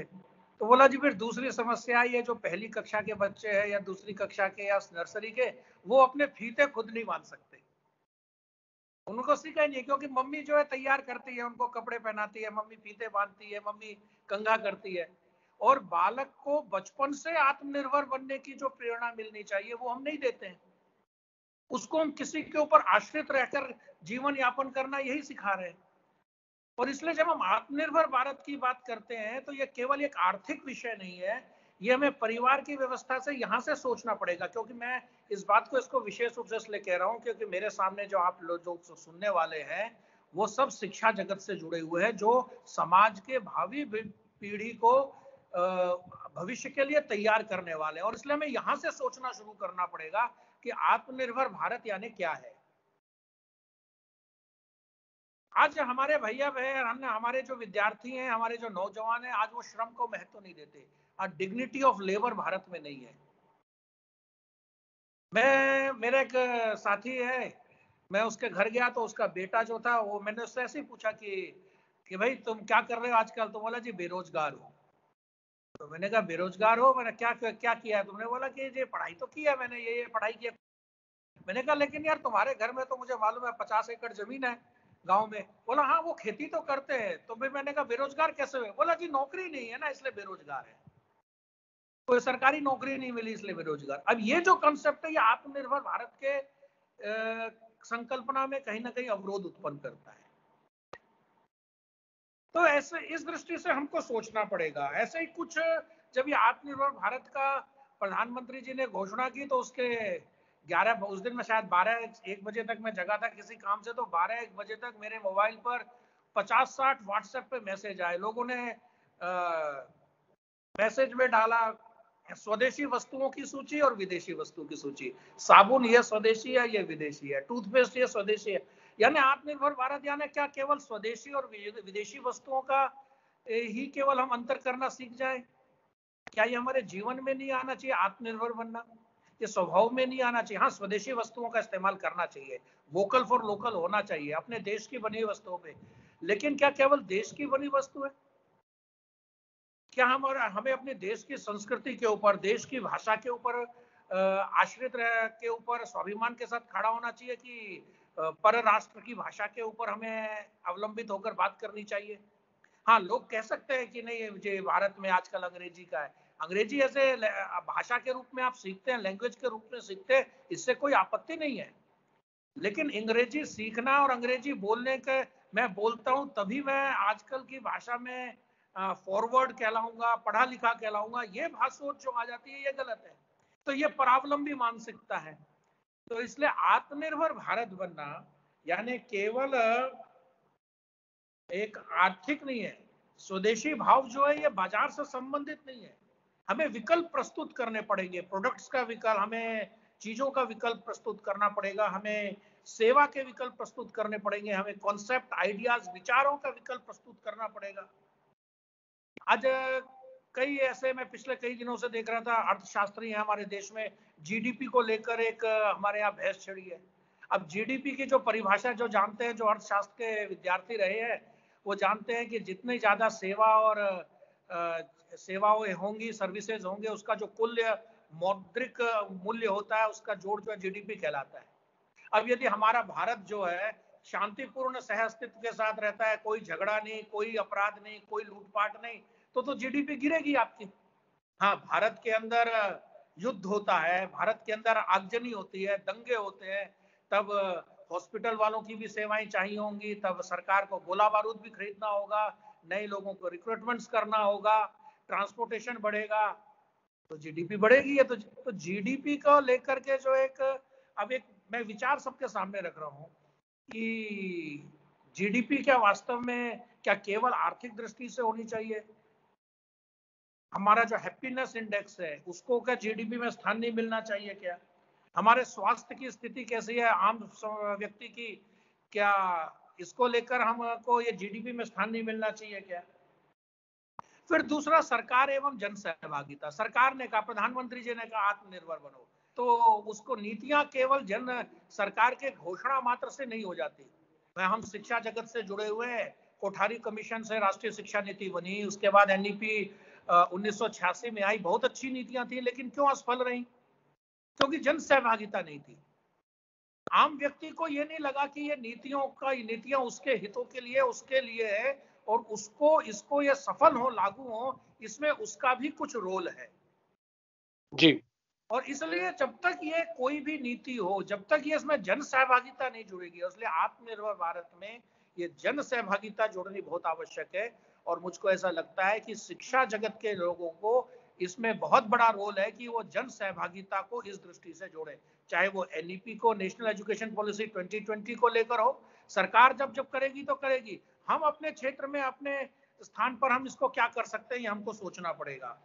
S2: तो बोला जी फिर दूसरी समस्या ये जो पहली कक्षा के बच्चे हैं या दूसरी कक्षा के या नर्सरी के, वो अपने फीते खुद नहीं बांध सकते, उनको सीखा ही नहीं, क्योंकि मम्मी जो है तैयार करती है, उनको कपड़े पहनाती है, मम्मी फीते बांधती है, मम्मी कंघा करती है। और बालक को बचपन से आत्मनिर्भर बनने की जो प्रेरणा मिलनी चाहिए वो हम नहीं देते हैं, उसको हम किसी के ऊपर आश्रित रहकर जीवन यापन करना यही सिखा रहे हैं। और इसलिए जब हम आत्मनिर्भर भारत की बात करते हैं तो ये केवल एक आर्थिक विषय नहीं है, ये हमें परिवार की व्यवस्था से यहाँ से सोचना पड़ेगा। क्योंकि मैं इस बात को इसको विशेष रूप से इसलिए कह रहा हूँ क्योंकि मेरे सामने जो आप लोग जो सुनने वाले हैं वो सब शिक्षा जगत से जुड़े हुए हैं, जो समाज के भावी पीढ़ी को भविष्य के लिए तैयार करने वाले हैं। और इसलिए हमें यहाँ से सोचना शुरू करना पड़ेगा कि आत्मनिर्भर भारत यानी क्या है। आज हमारे भैया बहन, हमारे जो विद्यार्थी हैं, हमारे जो नौजवान हैं, आज वो श्रम को महत्व नहीं देते। आज डिग्निटी ऑफ लेबर भारत में नहीं है। मेरा एक साथी है, मैं उसके घर गया तो उसका बेटा जो था वो, मैंने उससे ऐसे ही पूछा कि भाई तुम क्या कर रहे हो आजकल? तो बोला जी बेरोजगार हो। तो मैंने कहा बेरोजगार हो, मैंने क्या किया है तुमने? बोला कि ये पढ़ाई तो की है मैंने, ये पढ़ाई की है। मैंने कहा लेकिन यार तुम्हारे घर में तो मुझे मालूम है 50 एकड़ जमीन है गांव में। बोला हाँ वो खेती तो करते हैं। तो मैंने कहा बेरोजगार कैसे हुए? बोला जी नौकरी नहीं है ना इसलिए बेरोजगार है, कोई सरकारी नौकरी नहीं मिली इसलिए बेरोजगार। अब ये जो कंसेप्ट है ये आत्मनिर्भर भारत के संकल्पना में कहीं ना कहीं अवरोध उत्पन्न करता है। तो ऐसे इस दृष्टि से हमको सोचना पड़ेगा। ऐसे ही कुछ जब ये आत्मनिर्भर भारत का प्रधानमंत्री जी ने घोषणा की तो उसके 11 उस दिन में शायद 12-1 बजे तक मैं जगा था किसी काम से, तो 12-1 बजे तक मेरे मोबाइल पर 50-60 व्हाट्सएप पे मैसेज आए। लोगों ने मैसेज में डाला स्वदेशी वस्तुओं की सूची और विदेशी वस्तुओं की सूची। साबुन ये स्वदेशी है, ये विदेशी है, टूथपेस्ट ये स्वदेशी है। यानी आत्मनिर्भर भारत यानी क्या केवल स्वदेशी और विदेशी वस्तुओं का ही केवल हम अंतर करना सीख जाए? क्या ये हमारे जीवन में नहीं आना चाहिए? आत्मनिर्भर बनना ये स्वभाव में नहीं आना चाहिए? हाँ स्वदेशी वस्तुओं का इस्तेमाल करना चाहिए, वोकल फॉर लोकल होना चाहिए अपने देश की बनी वस्तुओं पे। लेकिन क्या केवल देश की बनी वस्तु है? क्या हमें अपने देश की संस्कृति के ऊपर, देश की भाषा के ऊपर आश्रित के ऊपर स्वाभिमान के साथ खड़ा होना चाहिए कि पर राष्ट्र की भाषा के ऊपर हमें अवलंबित होकर बात करनी चाहिए? हाँ लोग कह सकते हैं कि नहीं मुझे भारत में आजकल अंग्रेजी का है, अंग्रेजी ऐसे भाषा के रूप में आप सीखते हैं, लैंग्वेज के रूप में सीखते हैं, इससे कोई आपत्ति नहीं है। लेकिन अंग्रेजी सीखना और अंग्रेजी बोलने के, मैं बोलता हूं तभी मैं आजकल की भाषा में फॉरवर्ड कहलाऊंगा, पढ़ा लिखा कहलाऊंगा, ये भाषोच जो आ जाती है ये गलत है। तो ये परावलंबी मानसिकता है। तो इसलिए आत्मनिर्भर भारत बनना यानी केवल एक आर्थिक नहीं है, स्वदेशी भाव जो है ये बाजार से संबंधित नहीं है। हमें विकल्प प्रस्तुत करने पड़ेंगे, प्रोडक्ट्स का विकल्प, हमें चीजों का विकल्प प्रस्तुत करना पड़ेगा, हमें सेवा के विकल्प प्रस्तुत करने पड़ेंगे, हमें कॉन्सेप्ट, आइडियाज, विचारों का विकल्प प्रस्तुत करना पड़ेगा। आज कई ऐसे, मैं पिछले कई दिनों से देख रहा था, अर्थशास्त्री है हमारे देश में, जीडीपी को लेकर एक हमारे यहाँ बहस छिड़ी है। अब जीडीपी की जो परिभाषा जो जानते हैं, जो अर्थशास्त्र के विद्यार्थी रहे हैं, वो जानते हैं कि जितनी ज्यादा सेवा और सेवाएं होंगी, सर्विसेज होंगे, उसका जो कुल मौद्रिक मूल्य होता है उसका जोड़ जो है जीडीपी कहलाता है। अब यदि हमारा भारत जो है शांतिपूर्ण सह अस्तित्व के साथ रहता है, कोई झगड़ा नहीं, कोई अपराध नहीं, कोई लूटपाट नहीं, तो जीडीपी गिरेगी आपकी। हाँ भारत के अंदर युद्ध होता है, भारत के अंदर आगजनी होती है, दंगे होते हैं, तब हॉस्पिटल वालों की भी सेवाएं चाहिए होंगी, तब सरकार को गोला बारूद भी खरीदना होगा, नए लोगों को रिक्रूटमेंट्स करना होगा, ट्रांसपोर्टेशन बढ़ेगा, तो जीडीपी बढ़ेगी। है तो जीडीपी को लेकर के जो एक, अब एक मैं विचार सबके सामने रख रहा हूं कि जीडीपी क्या वास्तव में क्या केवल आर्थिक दृष्टि से होनी चाहिए? हमारा जो हैप्पीनेस इंडेक्स है उसको क्या जीडीपी में स्थान नहीं मिलना चाहिए क्या? हमारे स्वास्थ्य की स्थिति कैसी है आम व्यक्ति की, क्या इसको लेकर हमको ये जीडीपी में स्थान नहीं मिलना चाहिए क्या? फिर दूसरा सरकार एवं जन सहभागिता। सरकार ने कहा, प्रधानमंत्री जी ने कहा आत्मनिर्भर बनो, तो उसको नीतियां केवल सरकार के घोषणा मात्र से नहीं हो जाती। हम शिक्षा जगत से जुड़े हुए हैं, कोठारी कमीशन से राष्ट्रीय शिक्षा नीति बनी, उसके बाद एनईपी 1986 में आई, बहुत अच्छी नीतियां थी, लेकिन क्यों असफल रही? क्योंकि जन सहभागिता नहीं थी। आम व्यक्ति को ये नहीं लगा कि ये नीतियां उसके हितों के लिए, उसके लिए है, और इसको ये सफल हो, लागू हो, इसमें उसका भी कुछ रोल है
S3: जी।
S2: और इसलिए जब तक ये कोई भी नीति हो, जब तक ये इसमें जन सहभागिता नहीं जुड़ेगी, इसलिए आत्मनिर्भर भारत में ये जन सहभागिता जोड़नी बहुत आवश्यक है। और मुझको ऐसा लगता है कि शिक्षा जगत के लोगों को इसमें बहुत बड़ा रोल है कि वो जन सहभागिता को इस दृष्टि से जोड़े, चाहे वो एनईपी को, नेशनल एजुकेशन पॉलिसी 2020 को लेकर हो। सरकार जब जब करेगी तो करेगी, हम अपने क्षेत्र में, अपने स्थान पर हम इसको क्या कर सकते हैं, ये हमको सोचना पड़ेगा।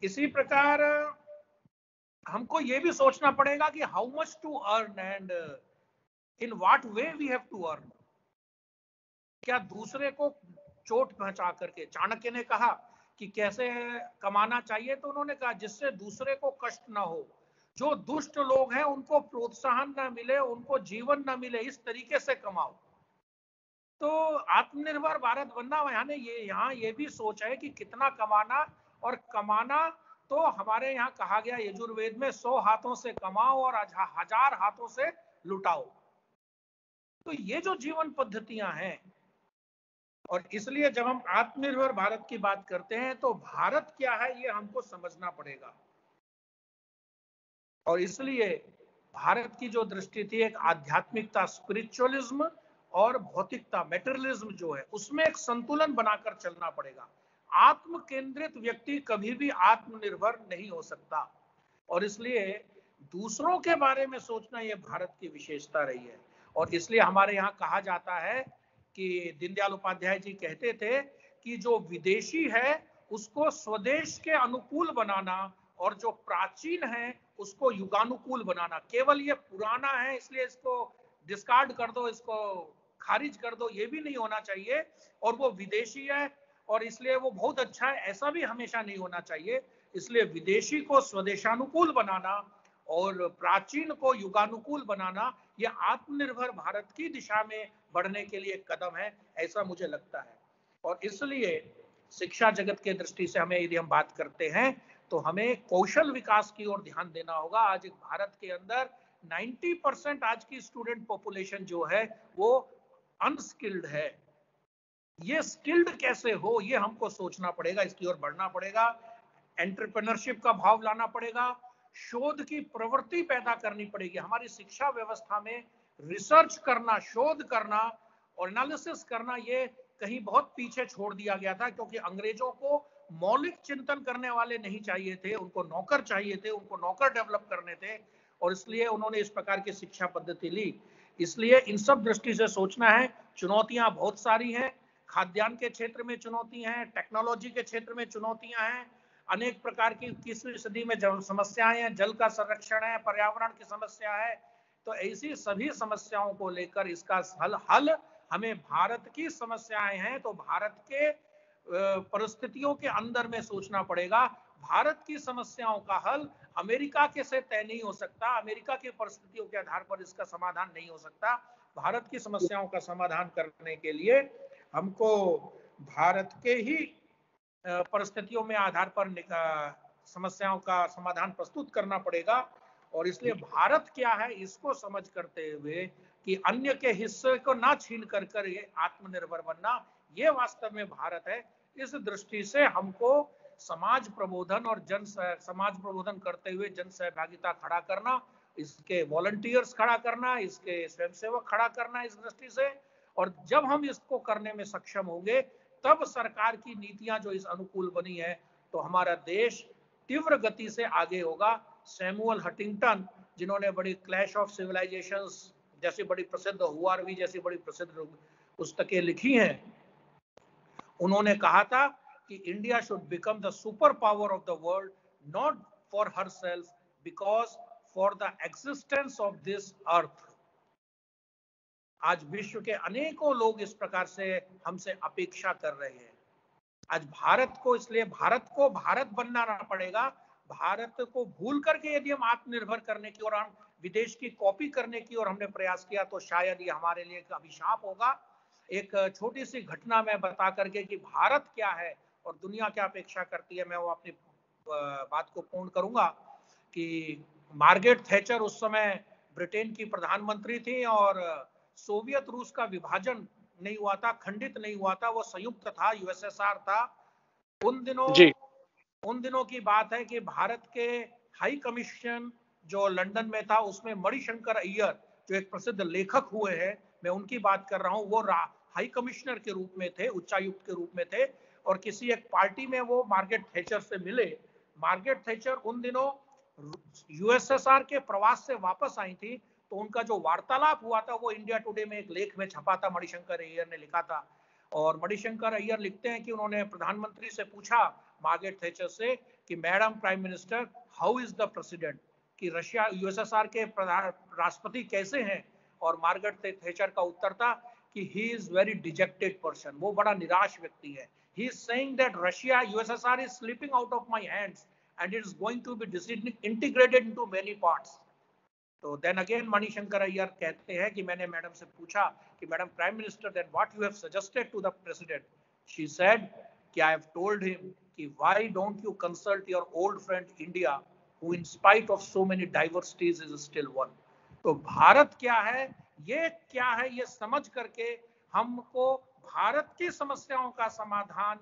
S2: इसी प्रकार हमको ये भी सोचना पड़ेगा कि how much to earn and in what way we have to earn. क्या दूसरे को चोट पहुंचा करके, चाणक्य ने कहा कि कैसे कमाना चाहिए, तो उन्होंने कहा जिससे दूसरे को कष्ट ना हो, जो दुष्ट लोग हैं उनको प्रोत्साहन ना मिले, उनको जीवन ना मिले, इस तरीके से कमाओ। तो आत्मनिर्भर भारत बनना यहाँ ये भी सोच है कि कितना कमाना, और कमाना तो हमारे यहाँ कहा गया यजुर्वेद में 100 हाथों से कमाओ और 1000 हाथों से लुटाओ। तो ये जो जीवन पद्धतियां हैं, और इसलिए जब हम आत्मनिर्भर भारत की बात करते हैं तो भारत क्या है ये हमको समझना पड़ेगा। और इसलिए भारत की जो दृष्टि थी, एक आध्यात्मिकता, स्पिरिचुअलिज्म, और भौतिकता, मेटेरियलिज्म जो है, उसमें एक संतुलन बनाकर चलना पड़ेगा। आत्म केंद्रित व्यक्ति कभी भी आत्मनिर्भर नहीं हो सकता, और इसलिए दूसरों के बारे में सोचना ये भारत की विशेषता रही है। और इसलिए हमारे यहाँ कहा जाता है कि दीनदयाल उपाध्याय जी कहते थे कि जो विदेशी है उसको स्वदेश के अनुकूल बनाना, और जो प्राचीन है उसको युगानुकूल बनाना। केवल ये पुराना है इसलिए इसको डिस्कार्ड कर दो, इसको खारिज कर दो, ये भी नहीं होना चाहिए। और वो विदेशी है और इसलिए वो बहुत अच्छा है, ऐसा भी हमेशा नहीं होना चाहिए। इसलिए विदेशी को स्वदेशानुकूल बनाना और प्राचीन को युगानुकूल बनाना, यह आत्मनिर्भर भारत की दिशा में बढ़ने के लिए एक कदम है, ऐसा मुझे लगता है। और इसलिए शिक्षा जगत के दृष्टि से हमें, यदि हम बात करते हैं, तो हमें कौशल विकास की ओर ध्यान देना होगा। आज एक भारत के अंदर 90% आज की स्टूडेंट पॉपुलेशन जो है वो अनस्किल्ड है। ये स्किल्ड कैसे हो, ये हमको सोचना पड़ेगा, इसकी ओर बढ़ना पड़ेगा। एंटरप्रेन्योरशिप का भाव लाना पड़ेगा, शोध की प्रवृत्ति पैदा करनी पड़ेगी। हमारी शिक्षा व्यवस्था में रिसर्च करना, शोध करना और एनालिसिस करना, ये कहीं बहुत पीछे छोड़ दिया गया था, क्योंकि अंग्रेजों को मौलिक चिंतन करने वाले नहीं चाहिए थे, उनको नौकर चाहिए थे, उनको नौकर डेवलप करने थे, और इसलिए उन्होंने इस प्रकार की शिक्षा पद्धति ली। इसलिए इन सब दृष्टि से सोचना है। चुनौतियां बहुत सारी हैं, खाद्यान्न के क्षेत्र में चुनौती हैं, टेक्नोलॉजी के क्षेत्र में चुनौतियां हैं, अनेक प्रकार की 21वीं सदी में जल समस्याएं हैं, जल का संरक्षण है, पर्यावरण की समस्या है। तो ऐसी सभी समस्याओं को लेकर इसका हल हमें, भारत की समस्याएं हैं तो भारत के परिस्थितियों के अंदर में सोचना पड़ेगा। भारत की समस्याओं का हल अमेरिका के से तय नहीं हो सकता, अमेरिका की परिस्थितियों के आधार पर इसका समाधान नहीं हो सकता। भारत की समस्याओं का समाधान करने के लिए हमको भारत के ही परिस्थितियों में आधार पर समस्याओं का समाधान प्रस्तुत करना पड़ेगा। और इसलिए भारत क्या है इसको समझ करते हुए कि अन्य के हिस्से को ना छीन कर ये आत्मनिर्भर बनना, ये वास्तव में भारत है। इस दृष्टि से हमको समाज प्रबोधन और समाज प्रबोधन करते हुए जन सहभागिता खड़ा करना, इसके वॉलंटियर्स खड़ा करना, इसके स्वयंसेवक खड़ा करना, इस दृष्टि से। और जब हम इसको करने में सक्षम होंगे, तब सरकार की नीतियां जो इस अनुकूल बनी है, तो हमारा देश तीव्र गति से आगे होगा। सैमुअल हंटिंगटन, जिन्होंने बड़ी क्लैश ऑफ सिविलाइजेशंस जैसी बड़ी प्रसिद्ध, हुआरवी जैसी बड़ी प्रसिद्ध पुस्तकें लिखी हैं, उन्होंने कहा था कि India should become the super power of the world, not for herself, because for the existence of this earth. आज विश्व के अनेकों लोग इस प्रकार से हमसे अपेक्षा कर रहे हैं। आज भारत को, इसलिए भारत को भारत बनना पड़ेगा। भारत को भूल करके यदि हम आत्मनिर्भर करने की और हम विदेश की कॉपी करने की और हमने प्रयास किया, तो शायद ये हमारे लिए एक अभिशाप होगा। एक छोटी सी घटना मैं बता करके कि भारत क्या है और दुनिया क्या अपेक्षा करती है, मैं वो अपनी बात को पूर्ण करूंगा कि मार्गरेट थैचर उस समय ब्रिटेन की प्रधानमंत्री थी और सोवियत रूस का विभाजन नहीं हुआ था, खंडित नहीं हुआ था, वो संयुक्त था, यूएसएसआर था। उन दिनों की बात है कि भारत के हाई कमीशन जो लंदन में था उसमें मणिशंकर अय्यर जो एक प्रसिद्ध लेखक हुए हैं, मैं उनकी बात कर रहा हूं, वो हाई कमिश्नर के रूप में थे, उच्चायुक्त के रूप में थे और किसी एक पार्टी में वो मार्गरेट थैचर से मिले। मार्गरेट थैचर उन दिनों यूएसएसआर के प्रवास से वापस आई थी, तो उनका जो वार्तालाप हुआ था वो इंडिया टुडे में एक लेख में छपा था, मणिशंकर अय्यर ने लिखा था। और मणिशंकर अय्यर लिखते हैं कि उन्होंने प्रधानमंत्री से पूछा मार्गरेट थैचर से कि madam prime minister, how is the president, कि रशिया यूएसएसआर के राष्ट्रपति कैसे हैं। और मार्गरेट थैचर का उत्तर था कि he is very dejected person, वो बड़ा निराश व्यक्ति है। He is saying that Russia USSR is slipping out of my hands and it is going to be integrated into many parts. तो देन अगेन मणिशंकर अय्यर कहते हैं कि मैंने मैडम से पूछा कि madam prime minister, then what you have suggested to the president. She said कि I have told him कि why don't you consult your old friend India who in spite of so many diversities is still one। तो भारत क्या है, ये समझ करके हमको भारत की समस्याओं का समाधान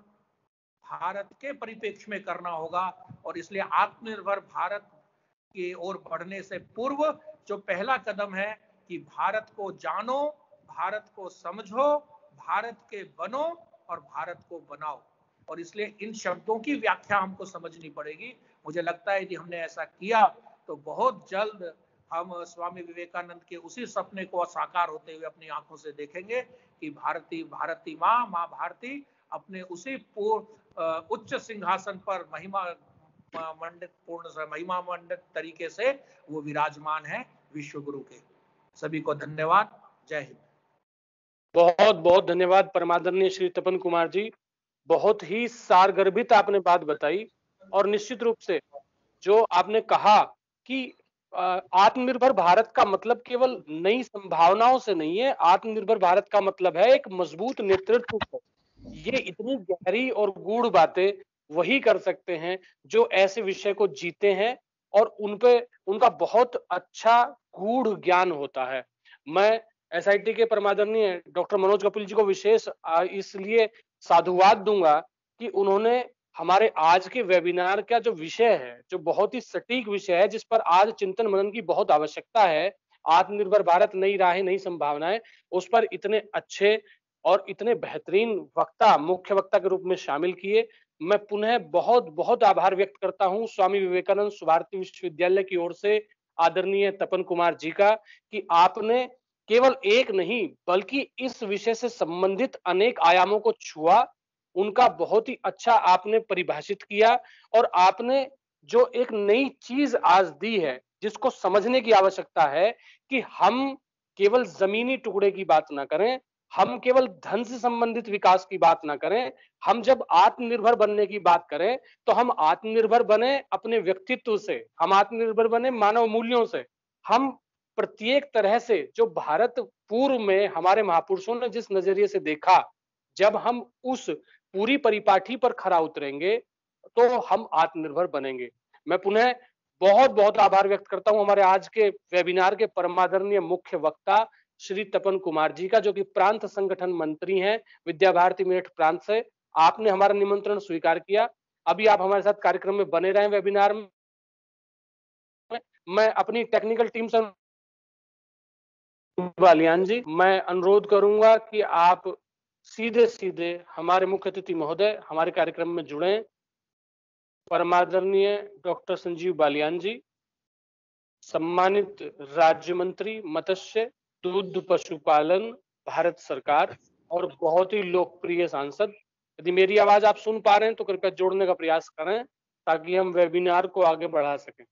S2: भारत के परिप्रेक्ष्य में करना होगा। और इसलिए आत्मनिर्भर भारत की ओर बढ़ने से पूर्व जो पहला कदम है कि भारत को जानो, भारत को समझो, भारत के बनो और भारत को बनाओ। और इसलिए इन शब्दों की व्याख्या हमको समझनी पड़ेगी। मुझे लगता है कि हमने ऐसा किया तो बहुत जल्द हम स्वामी विवेकानंद के उसी सपने को साकार होते हुए अपनी आंखों से देखेंगे कि भारती माँ भारती अपने उसी उच्च सिंहासन पर महिमा मंडित तरीके से वो विराजमान है विश्व गुरु के। सभी को धन्यवाद। जय हिंद।
S3: बहुत बहुत धन्यवाद परमादरणीय श्री तपन कुमार जी, बहुत ही सारगर्भित आपने बात बताई। और निश्चित रूप से जो आपने कहा कि आत्मनिर्भर भारत का मतलब केवल नई संभावनाओं से नहीं है, आत्मनिर्भर भारत का मतलब है एक मजबूत नेतृत्व से। ये इतनी गहरी और गूढ़ बातें वही कर सकते हैं जो ऐसे विषय को जीते हैं और उनका बहुत अच्छा गूढ़ ज्ञान होता है। मैं एसआईटी के परमादरणीय डॉक्टर मनोज कपिल जी को विशेष इसलिए साधुवाद दूंगा कि उन्होंने हमारे आज के वेबिनार का जो विषय है, जो बहुत ही सटीक विषय है, जिस पर आज चिंतन मनन की बहुत आवश्यकता है, आत्मनिर्भर भारत नई राहें नई संभावनाएं, उस पर इतने अच्छे और इतने बेहतरीन वक्ता, मुख्य वक्ता के रूप में शामिल किए। मैं पुनः बहुत बहुत आभार व्यक्त करता हूं स्वामी विवेकानंद सुभारती विश्वविद्यालय की ओर से आदरणीय तपन कुमार जी का, कि आपने केवल एक नहीं बल्कि इस विषय से संबंधित अनेक आयामों को छुआ, उनका बहुत ही अच्छा आपने परिभाषित किया और आपने जो एक नई चीज आज दी है जिसको समझने की आवश्यकता है कि हम केवल जमीनी टुकड़े की बात ना करें, हम केवल धन से संबंधित विकास की बात ना करें, हम जब आत्मनिर्भर बनने की बात करें तो हम आत्मनिर्भर बने अपने व्यक्तित्व से, हम आत्मनिर्भर बने मानव मूल्यों से। हम प्रत्येक तरह से जो भारत पूर्व में हमारे महापुरुषों ने जिस नजरिए से देखा, जब हम उस पूरी परिपाठी पर खरा उतरेंगे तो हम आत्मनिर्भर बनेंगे। मैं पुनः बहुत बहुत आभार व्यक्त करता हूं हमारे आज के वेबिनार के परमादरणीय मुख्य वक्ता श्री तपन कुमार जी का, जो कि प्रांत संगठन मंत्री हैं विद्या भारती मेरठ प्रांत से। आपने हमारा निमंत्रण स्वीकार किया, अभी आप हमारे साथ कार्यक्रम में बने रहे वेबिनार में। मैं अपनी टेक्निकल टीम से बालियान जी, मैं अनुरोध करूंगा कि आप सीधे सीधे हमारे मुख्य अतिथि महोदय हमारे कार्यक्रम में जुड़े। परमादरणीय डॉक्टर संजीव बालियान जी, सम्मानित राज्य मंत्री मत्स्य दूध पशुपालन भारत सरकार और बहुत ही लोकप्रिय सांसद। यदि मेरी आवाज आप सुन पा रहे हैं तो कृपया जोड़ने का प्रयास करें ताकि हम वेबिनार को आगे बढ़ा सकें।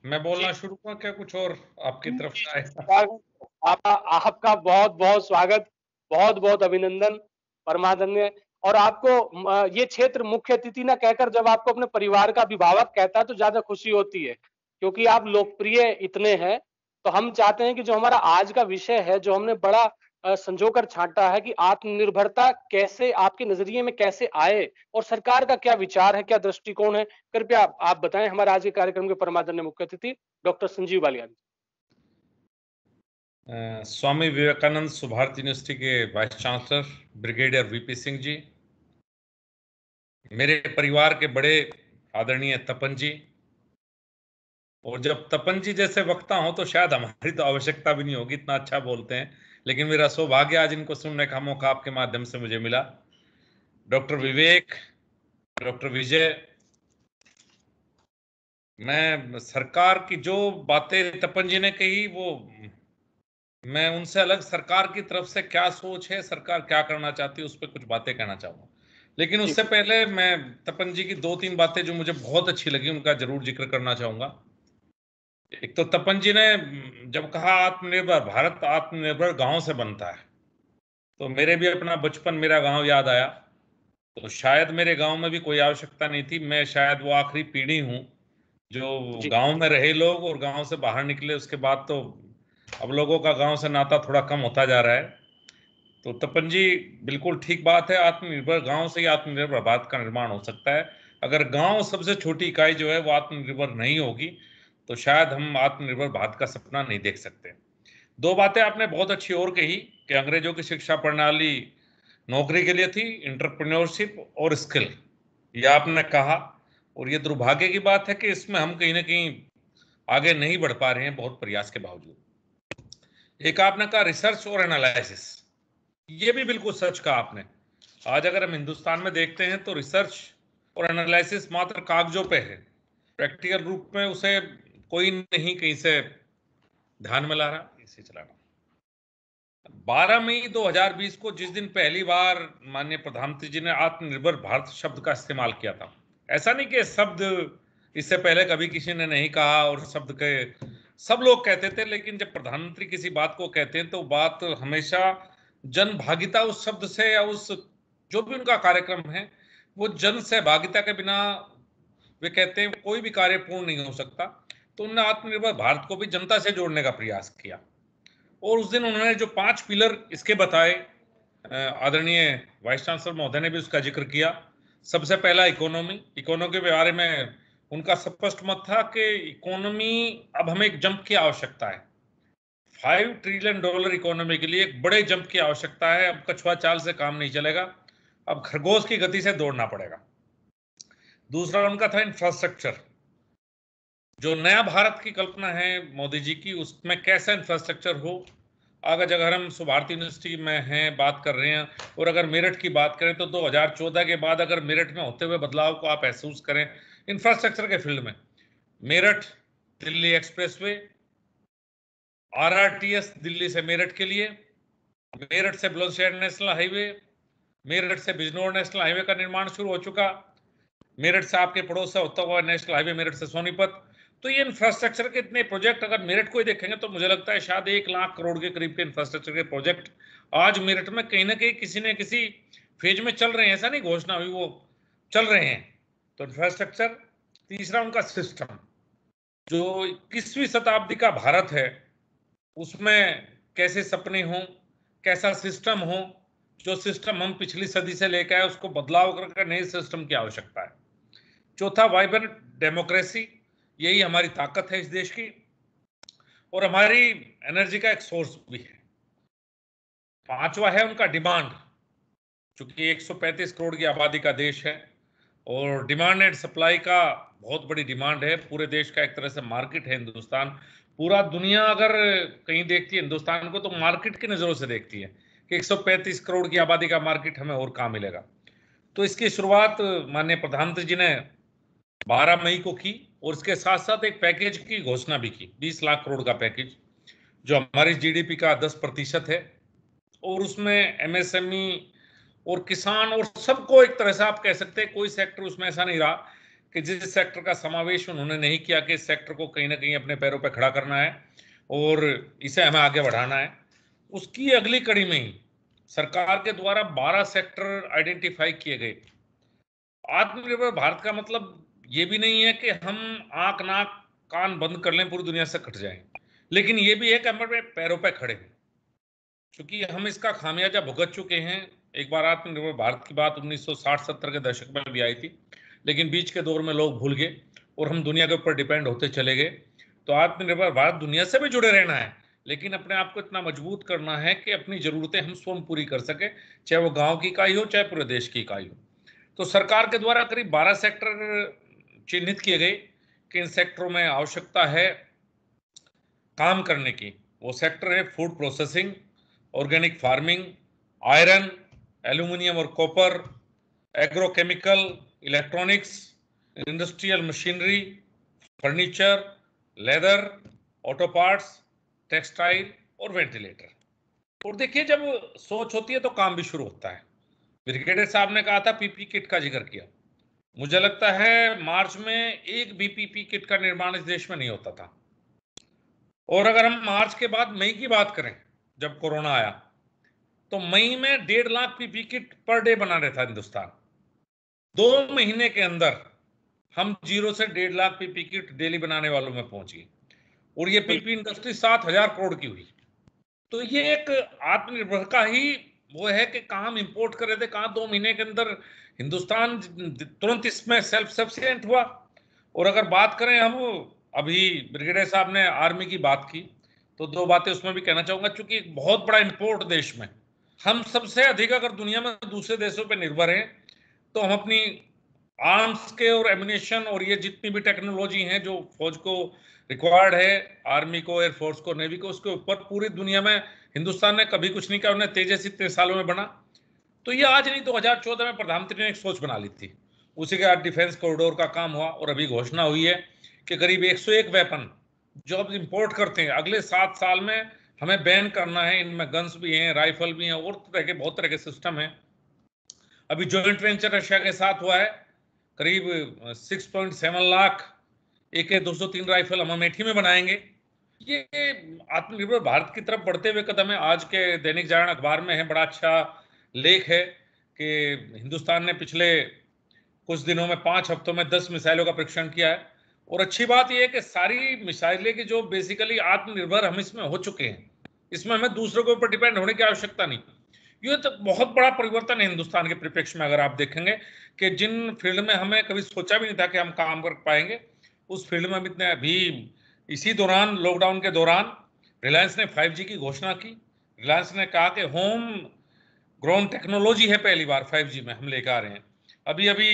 S5: मैं बोलना शुरू करूं क्या, कुछ और आपकी तरफ से आए?
S3: आपका बहुत बहुत स्वागत, बहुत बहुत अभिनंदन परमादरणीय। और आपको ये क्षेत्र मुख्य अतिथि ना कहकर जब आपको अपने परिवार का अभिभावक कहता है तो ज्यादा खुशी होती है, क्योंकि आप लोकप्रिय इतने हैं। तो हम चाहते हैं कि जो हमारा आज का विषय है, जो हमने बड़ा संजोकर छांटा है कि आत्मनिर्भरता कैसे आपके नजरिए में कैसे आए और सरकार का क्या विचार है, क्या दृष्टिकोण है, कृपया आप बताएं। हमारे आज के कार्यक्रम के परमादरणीय मुख्य अतिथि डॉक्टर संजीव बालियान।
S5: स्वामी विवेकानंद सुभारती यूनिवर्सिटी के vice chancellor brigadier VP Singh ji, मेरे परिवार के बड़े आदरणीय तपन जी, और जब तपन जी जैसे वक्ता हो तो शायद हमारी तो आवश्यकता भी नहीं होगी, इतना अच्छा बोलते हैं, लेकिन मेरा सौभाग्य आज इनको सुनने का मौका आपके माध्यम से मुझे मिला। डॉक्टर विवेक, डॉक्टर विजय, मैं सरकार की जो बातें तपन जी ने कही वो मैं उनसे अलग सरकार की तरफ से क्या सोच है, सरकार क्या करना चाहती है, उस पर कुछ बातें कहना चाहूंगा। लेकिन उससे पहले मैं तपन जी की 2-3 बातें जो मुझे बहुत अच्छी लगी उनका जरूर जिक्र करना चाहूंगा। एक तो तपन जी ने जब कहा आत्मनिर्भर भारत आत्मनिर्भर गांव से बनता है, तो मेरे भी अपना बचपन, मेरा गांव याद आया। तो शायद मेरे गांव में भी कोई आवश्यकता नहीं थी, मैं शायद वो आखिरी पीढ़ी हूं जो गांव में रहे लोग और गांव से बाहर निकले। उसके बाद तो अब लोगों का गांव से नाता थोड़ा कम होता जा रहा है। तो तपन जी बिल्कुल ठीक बात है, आत्मनिर्भर गांव से ही आत्मनिर्भर भारत का निर्माण हो सकता है। अगर गांव सबसे छोटी इकाई जो है वो आत्मनिर्भर नहीं होगी तो शायद हम आत्मनिर्भर भारत का सपना नहीं देख सकते। 2 बातें आपने बहुत अच्छी और कही कि अंग्रेजों की शिक्षा प्रणाली नौकरी के लिए थी, एंटरप्रेन्योरशिप और स्किल, ये आपने कहा। और ये दुर्भाग्य की बात है कि इसमें हम कहीं ना कहीं आगे नहीं बढ़ पा रहे हैं बहुत प्रयास के बावजूद। एक आपने कहा रिसर्च और एनालिसिस, ये भी बिल्कुल सच कहा आपने। आज अगर हम हिंदुस्तान में देखते हैं तो रिसर्च और एनालिसिस मात्र कागजों पे है, प्रैक्टिकल रूप में उसे कोई नहीं कहीं से ध्यान में ला रहा। इसे चलाना 12 मई 2020 को जिस दिन पहली बार माननीय प्रधानमंत्री जी ने आत्मनिर्भर भारत शब्द का इस्तेमाल किया था, ऐसा नहीं कि शब्द इससे पहले कभी किसी ने नहीं कहा और शब्द के सब लोग कहते थे, लेकिन जब प्रधानमंत्री किसी बात को कहते हैं तो बात हमेशा जन भागीता उस शब्द से या उस जो भी उनका कार्यक्रम है वो जन सहभागिता के बिना वे कहते हैं कोई भी कार्य पूर्ण नहीं हो सकता। तो उन्होंने आत्मनिर्भर भारत को भी जनता से जोड़ने का प्रयास किया और उस दिन उन्होंने जो 5 पिलर इसके बताए, आदरणीय वाइस चांसलर महोदय ने भी उसका जिक्र किया। सबसे पहला इकोनॉमी के बारे में उनका स्पष्ट मत था कि इकोनॉमी अब हमें एक जंप की आवश्यकता है। $5 ट्रिलियन इकोनॉमी के लिए एक बड़े जंप की आवश्यकता है। अब कछुआ चाल से काम नहीं चलेगा, अब खरगोश की गति से दौड़ना पड़ेगा। दूसरा उनका था इंफ्रास्ट्रक्चर, जो नया भारत की कल्पना है मोदी जी की, उसमें कैसा इंफ्रास्ट्रक्चर हो। अगर हम सुभारती यूनिवर्सिटी में हैं, बात कर रहे हैं, और अगर मेरठ की बात करें तो 2014 के बाद अगर मेरठ में होते हुए बदलाव को आप महसूस करें इंफ्रास्ट्रक्चर के फील्ड में, मेरठ दिल्ली एक्सप्रेसवे, RRTS दिल्ली से मेरठ के लिए, मेरठ से बुलंदशहर नेशनल हाईवे, मेरठ से बिजनौर नेशनल हाईवे का निर्माण शुरू हो चुका, मेरठ से आपके पड़ोस से होता हुआ नेशनल हाईवे मेरठ से सोनीपत। तो ये इंफ्रास्ट्रक्चर के इतने प्रोजेक्ट अगर मेरठ को ही देखेंगे तो मुझे लगता है शायद 1 लाख करोड़ के करीब के इंफ्रास्ट्रक्चर के प्रोजेक्ट आज मेरठ में कहीं ना कहीं किसी न किसी फेज में चल रहे हैं। ऐसा नहीं घोषणा हुई, वो चल रहे हैं। तो इंफ्रास्ट्रक्चर। तीसरा उनका सिस्टम, जो 21वीं शताब्दी का भारत है उसमें कैसे सपने हों, कैसा सिस्टम हो, जो सिस्टम हम पिछली सदी से लेकर आए उसको बदलाव करके नए सिस्टम की आवश्यकता है। चौथा वाइब्रेंट डेमोक्रेसी, यही हमारी ताकत है इस देश की और हमारी एनर्जी का एक सोर्स भी है। पांचवा है उनका डिमांड, चूंकि 135 करोड़ की आबादी का देश है और डिमांड एंड सप्लाई का बहुत बड़ी डिमांड है। पूरे देश का एक तरह से मार्केट है हिंदुस्तान। पूरा दुनिया अगर कहीं देखती है हिंदुस्तान को तो मार्केट की नजरों से देखती है कि 135 करोड़ की आबादी का मार्केट हमें और कहां मिलेगा। तो इसकी शुरुआत माननीय प्रधानमंत्री जी ने 12 मई को की और इसके साथ साथ एक पैकेज की घोषणा भी की, 20 लाख करोड़ का पैकेज, जो हमारी GDP का 10% है और उसमें MSME और किसान और सबको एक तरह से आप कह सकते हैं कोई सेक्टर उसमें ऐसा नहीं रहा कि जिस सेक्टर का समावेश उन्होंने नहीं किया कि इस सेक्टर को कहीं ना कहीं अपने पैरों पर खड़ा करना है और इसे हमें आगे बढ़ाना है। उसकी अगली कड़ी में ही सरकार के द्वारा 12 सेक्टर आइडेंटिफाई किए गए। आत्मनिर्भर भारत का मतलब ये भी नहीं है कि हम आंख नाक कान बंद कर लें, पूरी दुनिया से कट जाएं। लेकिन ये भी है कि हम अपने पैरों पे खड़े हैं, क्योंकि हम इसका खामियाजा भुगत चुके हैं। एक बार आत्मनिर्भर भारत की बात 1960-70 के दशक में भी आई थी, लेकिन बीच के दौर में लोग भूल गए और हम दुनिया के ऊपर डिपेंड होते चले गए। तो आत्मनिर्भर भारत दुनिया से भी जुड़े रहना है, लेकिन अपने आप को इतना मजबूत करना है कि अपनी जरूरतें हम स्वयं पूरी कर सके, चाहे वो गांव की इकाई हो चाहे पूरे देश की इकाई हो। तो सरकार के द्वारा करीब 12 सेक्टर चिन्हित किए गए कि इन सेक्टरों में आवश्यकता है काम करने की। वो सेक्टर है food processing, organic farming, iron, aluminium और copper, agrochemical, electronics, industrial machinery, furniture, leather, auto parts, textile और वेंटिलेटर। और देखिए, जब सोच होती है तो काम भी शुरू होता है। ब्रिगेडियर साहब ने कहा था पीपी किट का जिक्र किया। मुझे लगता है मार्च में एक भी पीपी किट का निर्माण इस देश में नहीं होता था। और अगर हम मार्च के बाद मई की बात करें, जब कोरोना आया, तो मई में 1.5 lakh PP kit per day बना रहा था हिंदुस्तान। 2 महीने के अंदर हम 0 से 1.5 लाख पीपी किट डेली बनाने वालों में पहुंच गए, और ये पीपी इंडस्ट्री 7,000 करोड़ की हुई। तो ये एक आत्मनिर्भर का ही वो है कि कहाँ हम इंपोर्ट कर रहे थे, कहाँ 2 महीने के अंदर हिंदुस्तान तुरंत इसमें सेल्फ सफिशिएंट हुआ। और अगर बात करें, हम अभी ब्रिगेडियर साहब ने आर्मी की बात की, तो 2 बातें उसमें भी कहना चाहूंगा। चूंकि एक बहुत बड़ा इंपोर्ट देश में हम सबसे अधिक अगर दुनिया में दूसरे देशों पर निर्भर हैं, तो हम अपनी आर्म्स के और एम्युनिशन और ये जितनी भी टेक्नोलॉजी है जो फौज को रिक्वायर्ड है, आर्मी को, एयरफोर्स को, नेवी को, उसके ऊपर पूरी दुनिया में हिंदुस्तान ने कभी कुछ नहीं किया। उन्हें तेजस इतने सालों में बना। तो ये आज नहीं, 2014 में प्रधानमंत्री ने एक सोच बना ली थी, उसी के बाद डिफेंस कॉरिडोर का काम हुआ, और अभी घोषणा हुई है कि करीब 101 वेपन जो अब इंपोर्ट करते हैं अगले 7 साल में हमें बैन करना है। इनमें गन्स भी हैं, राइफल भी हैं, और तरह के बहुत तरह के सिस्टम हैं। अभी जॉइंट वेंचर रशिया के साथ हुआ है, करीब 6.7 लाख AK-203 राइफल हम अमेठी में बनाएंगे। ये आत्मनिर्भर भारत की तरफ बढ़ते हुए कदम है। आज के दैनिक जागरण अखबार में है, बड़ा अच्छा लेख है कि हिंदुस्तान ने पिछले कुछ दिनों में 5 हफ्तों में 10 मिसाइलों का परीक्षण किया है। और अच्छी बात यह है कि सारी मिसाइलें की जो बेसिकली आत्मनिर्भर हम इसमें हो चुके हैं, इसमें हमें दूसरों के ऊपर डिपेंड होने की आवश्यकता नहीं। ये तो बहुत बड़ा परिवर्तन है हिंदुस्तान के परिप्रेक्ष्य में। अगर आप देखेंगे कि जिन फील्ड में हमें कभी सोचा भी नहीं था कि हम काम कर पाएंगे, उस फील्ड में इतने अभी इसी दौरान, लॉकडाउन के दौरान, रिलायंस ने 5G की घोषणा की। रिलायंस ने कहा कि होम ग्रोन टेक्नोलॉजी है, पहली बार 5G में हम लेकर आ रहे हैं। अभी अभी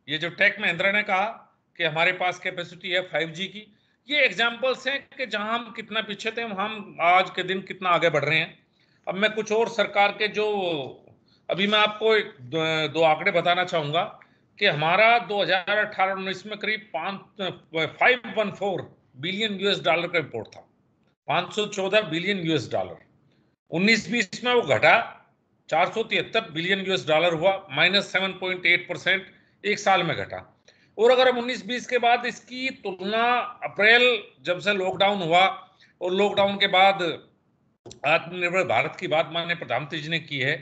S5: ये जो टेक महिंद्रा ने कहा कि हमारे पास कैपेसिटी है 5G की। ये एग्जाम्पल्स हैं कि जहां हम कितना पीछे थे, हम आज के दिन कितना आगे बढ़ रहे हैं। अब मैं कुछ और सरकार के जो, अभी मैं आपको 2 आंकड़े बताना चाहूंगा कि हमारा 2018-19 में करीब 514 बिलियन US डॉलर का इंपोर्ट था, 514 बिलियन US डॉलर। 19-20 में वो घटा, 473 बिलियन US डॉलर हुआ, -7.8% एक साल में घटा। और अगर हम 19-20 के बाद इसकी तुलना अप्रैल जब से लॉकडाउन हुआ और लॉकडाउन के बाद आत्मनिर्भर भारत की बात माननीय प्रधानमंत्री जी ने की है,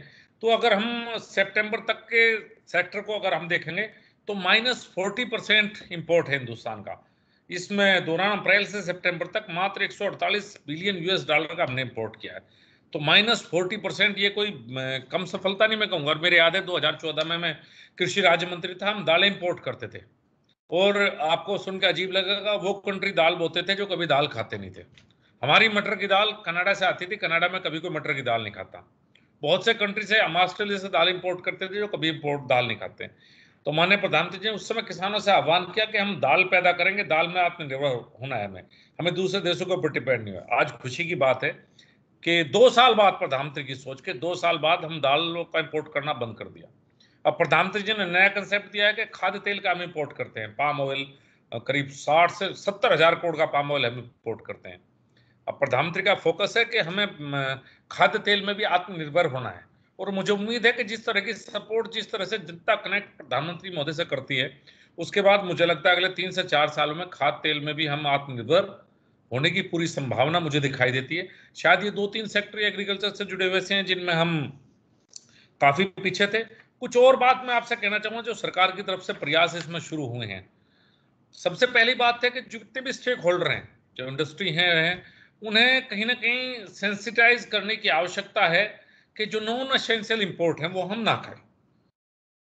S5: तो अगर हम सितंबर तक के सेक्टर को अगर हम देखेंगे तो -40% इंपोर्ट है हिंदुस्तान का। इसमें दौरान अप्रैल से सितंबर तक मात्र 148 बिलियन US डॉलर का हमने इंपोर्ट किया है। तो -40% ये कोई कम सफलता नहीं मैं कहूंगा। और मेरे याद है 2014 में मैं कृषि राज्य मंत्री था, हम दालें इंपोर्ट करते थे। और आपको सुनकर अजीब लगेगा, वो कंट्री दाल बोते थे जो कभी दाल खाते नहीं थे। हमारी मटर की दाल कनाडा से आती थी, कनाडा में कभी कोई मटर की दाल नहीं खाता। बहुत से कंट्री से, हम ऑस्ट्रेलिया से दाल इंपोर्ट करते थे जो कभी इंपोर्ट दाल नहीं खाते। तो माननीय प्रधानमंत्री जी ने उस समय किसानों से आह्वान किया कि हम दाल पैदा करेंगे, दाल में आत्मनिर्भर होना है हमें दूसरे देशों के ऊपर डिपेंड नहीं हुआ। आज खुशी की बात है कि 2 साल बाद प्रधानमंत्री की सोच के 2 साल बाद हम दाल का इंपोर्ट करना बंद कर दिया। अब प्रधानमंत्री जी ने नया कंसेप्ट दिया है कि खाद्य तेल का हम इंपोर्ट करते हैं, पाम ऑयल, करीब 60 से 70 हजार करोड़ का पाम ऑयल हम इंपोर्ट करते हैं। अब प्रधानमंत्री का फोकस है कि हमें खाद्य तेल में भी आत्मनिर्भर होना है। और मुझे उम्मीद है कि जिस तरह की सपोर्ट, जिस तरह से जनता कनेक्ट प्रधानमंत्री महोदय से करती है, उसके बाद मुझे लगता है अगले 3 से 4 सालों में खाद्य तेल में भी हम आत्मनिर्भर होने की पूरी संभावना मुझे दिखाई देती है। शायद ये 2-3 सेक्टर एग्रीकल्चर से जुड़े हुए हैं जिनमें हम काफी पीछे थे। कुछ और बात मैं आपसे कहना चाहूंगा जो सरकार की तरफ से प्रयास इसमें शुरू हुए हैं। सबसे पहली बात है कि जितने भी स्टेक होल्डर हैं, जो इंडस्ट्री हैं, उन्हें कहीं ना कहीं सेंसिटाइज करने की आवश्यकता है कि जो नॉन एसेंशियल इंपोर्ट है वो हम ना करें।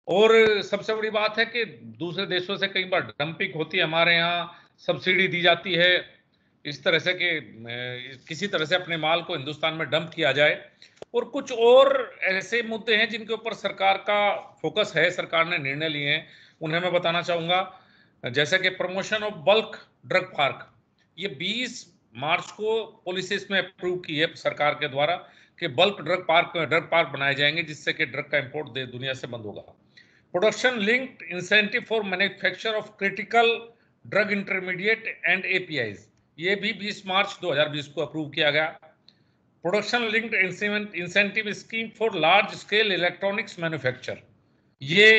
S5: और सबसे बड़ी बात है कि दूसरे देशों से कई बार डंपिंग होती है, हमारे यहाँ सब्सिडी दी जाती है इस तरह से कि किसी तरह से अपने माल को हिंदुस्तान में डंप किया जाए। और कुछ और ऐसे मुद्दे हैं जिनके ऊपर सरकार का फोकस है, सरकार ने निर्णय लिए हैं, उन्हें मैं बताना चाहूंगा। जैसे कि promotion of bulk drug park, ये 20 मार्च को पॉलिसी इसमें अप्रूव की है सरकार के द्वारा कि बल्क ड्रग पार्क बनाए जाएंगे जिससे कि ड्रग का इंपोर्ट दुनिया से बंद होगा। Production linked incentive for manufacture of critical drug intermediate and APIs, ये भी 20 मार्च 2020 को अप्रूव किया गया। Production linked incentive scheme for large scale electronics manufacture, ये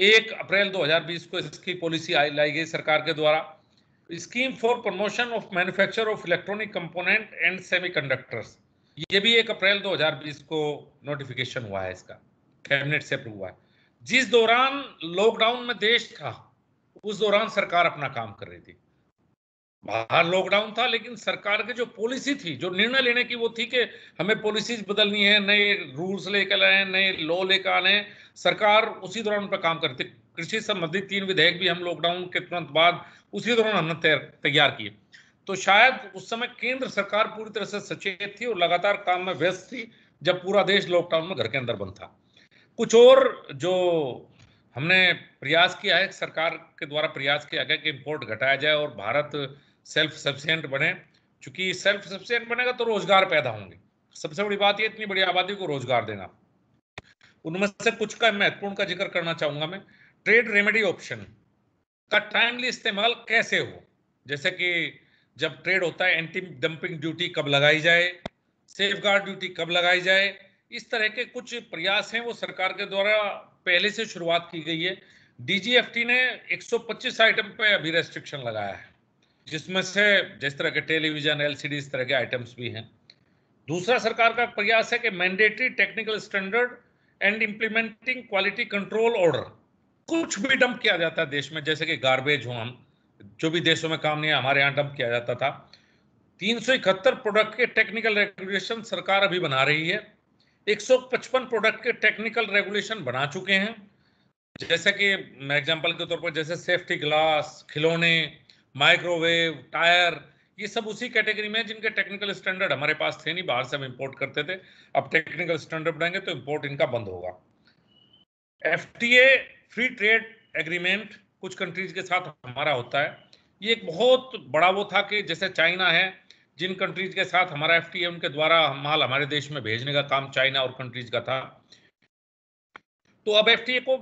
S5: 1 अप्रैल 2020 को इसकी पॉलिसी लाई गई सरकार के द्वारा। Scheme for promotion of manufacture of electronic component and semiconductors, ये भी 1 अप्रैल 2020 को नोटिफिकेशन हुआ है, इसका कैबिनेट से अप्रूव हुआ है। जिस दौरान लॉकडाउन में देश था उस दौरान सरकार अपना काम कर रही थी, बाहर लॉकडाउन था, लेकिन सरकार की जो पॉलिसी थी, जो निर्णय लेने की, वो थी कि हमें पॉलिसीज बदलनी है, नए रूल्स लेकर आए, नए लॉ लेकर आने, सरकार उसी दौरान पर काम करती। कृषि संबंधित 3 विधेयक भी हम लॉकडाउन के तुरंत बाद उसी दौरान हमने तैयार किए। तो शायद उस समय केंद्र सरकार पूरी तरह से सचेत थी और लगातार काम में व्यस्त थी जब पूरा देश लॉकडाउन में घर के अंदर बंद था। कुछ और जो हमने प्रयास किया है, सरकार के द्वारा प्रयास किया गया कि इंपोर्ट घटाया जाए और भारत सेल्फ सफिशिएंट बने। चूंकि सेल्फ सफिशिएंट बनेगा तो रोजगार पैदा होंगे, सबसे बड़ी बात ये इतनी बड़ी आबादी को रोजगार देना। उनमें से कुछ का महत्वपूर्ण का जिक्र करना चाहूंगा मैं। ट्रेड रेमेडी ऑप्शन का टाइमली इस्तेमाल कैसे हो, जैसे कि जब ट्रेड होता है एंटी डंपिंग ड्यूटी कब लगाई जाए, सेफगार्ड ड्यूटी कब लगाई जाए, इस तरह के कुछ प्रयास हैं वो सरकार के द्वारा पहले से शुरुआत की गई है। डीजीएफटी ने 125 आइटम पे अभी रेस्ट्रिक्शन लगाया है, जिसमें से जिस तरह के टेलीविजन, एलसीडी, इस तरह के आइटम्स भी हैं। दूसरा सरकार का प्रयास है कि mandatory technical standard and implementing quality control order, कुछ भी डंप किया जाता है देश में, जैसे कि गार्बेज हो, हम जो भी देशों में काम नहीं है हमारे यहाँ डंप किया जाता था। 371 प्रोडक्ट के टेक्निकल रेगुलेशन सरकार अभी बना रही है। 155 प्रोडक्ट के टेक्निकल रेगुलेशन बना चुके हैं, जैसे कि मैं एग्जांपल के तौर पर जैसे सेफ्टी ग्लास, खिलौने, माइक्रोवेव, टायर, ये सब उसी कैटेगरी में जिनके टेक्निकल स्टैंडर्ड हमारे पास थे नहीं, बाहर से हम इंपोर्ट करते थे। अब टेक्निकल स्टैंडर्ड बनाएंगे तो इंपोर्ट इनका बंद होगा। एफटीए फ्री ट्रेड एग्रीमेंट कुछ कंट्रीज के साथ हमारा होता है। ये एक बहुत बड़ा वो था कि जैसे चाइना है, जिन कंट्रीज के साथ हमारा एफटीए, उनके द्वारा माल हमारे देश में भेजने का काम चाइना और कंट्रीज का था। तो अब एफटीए को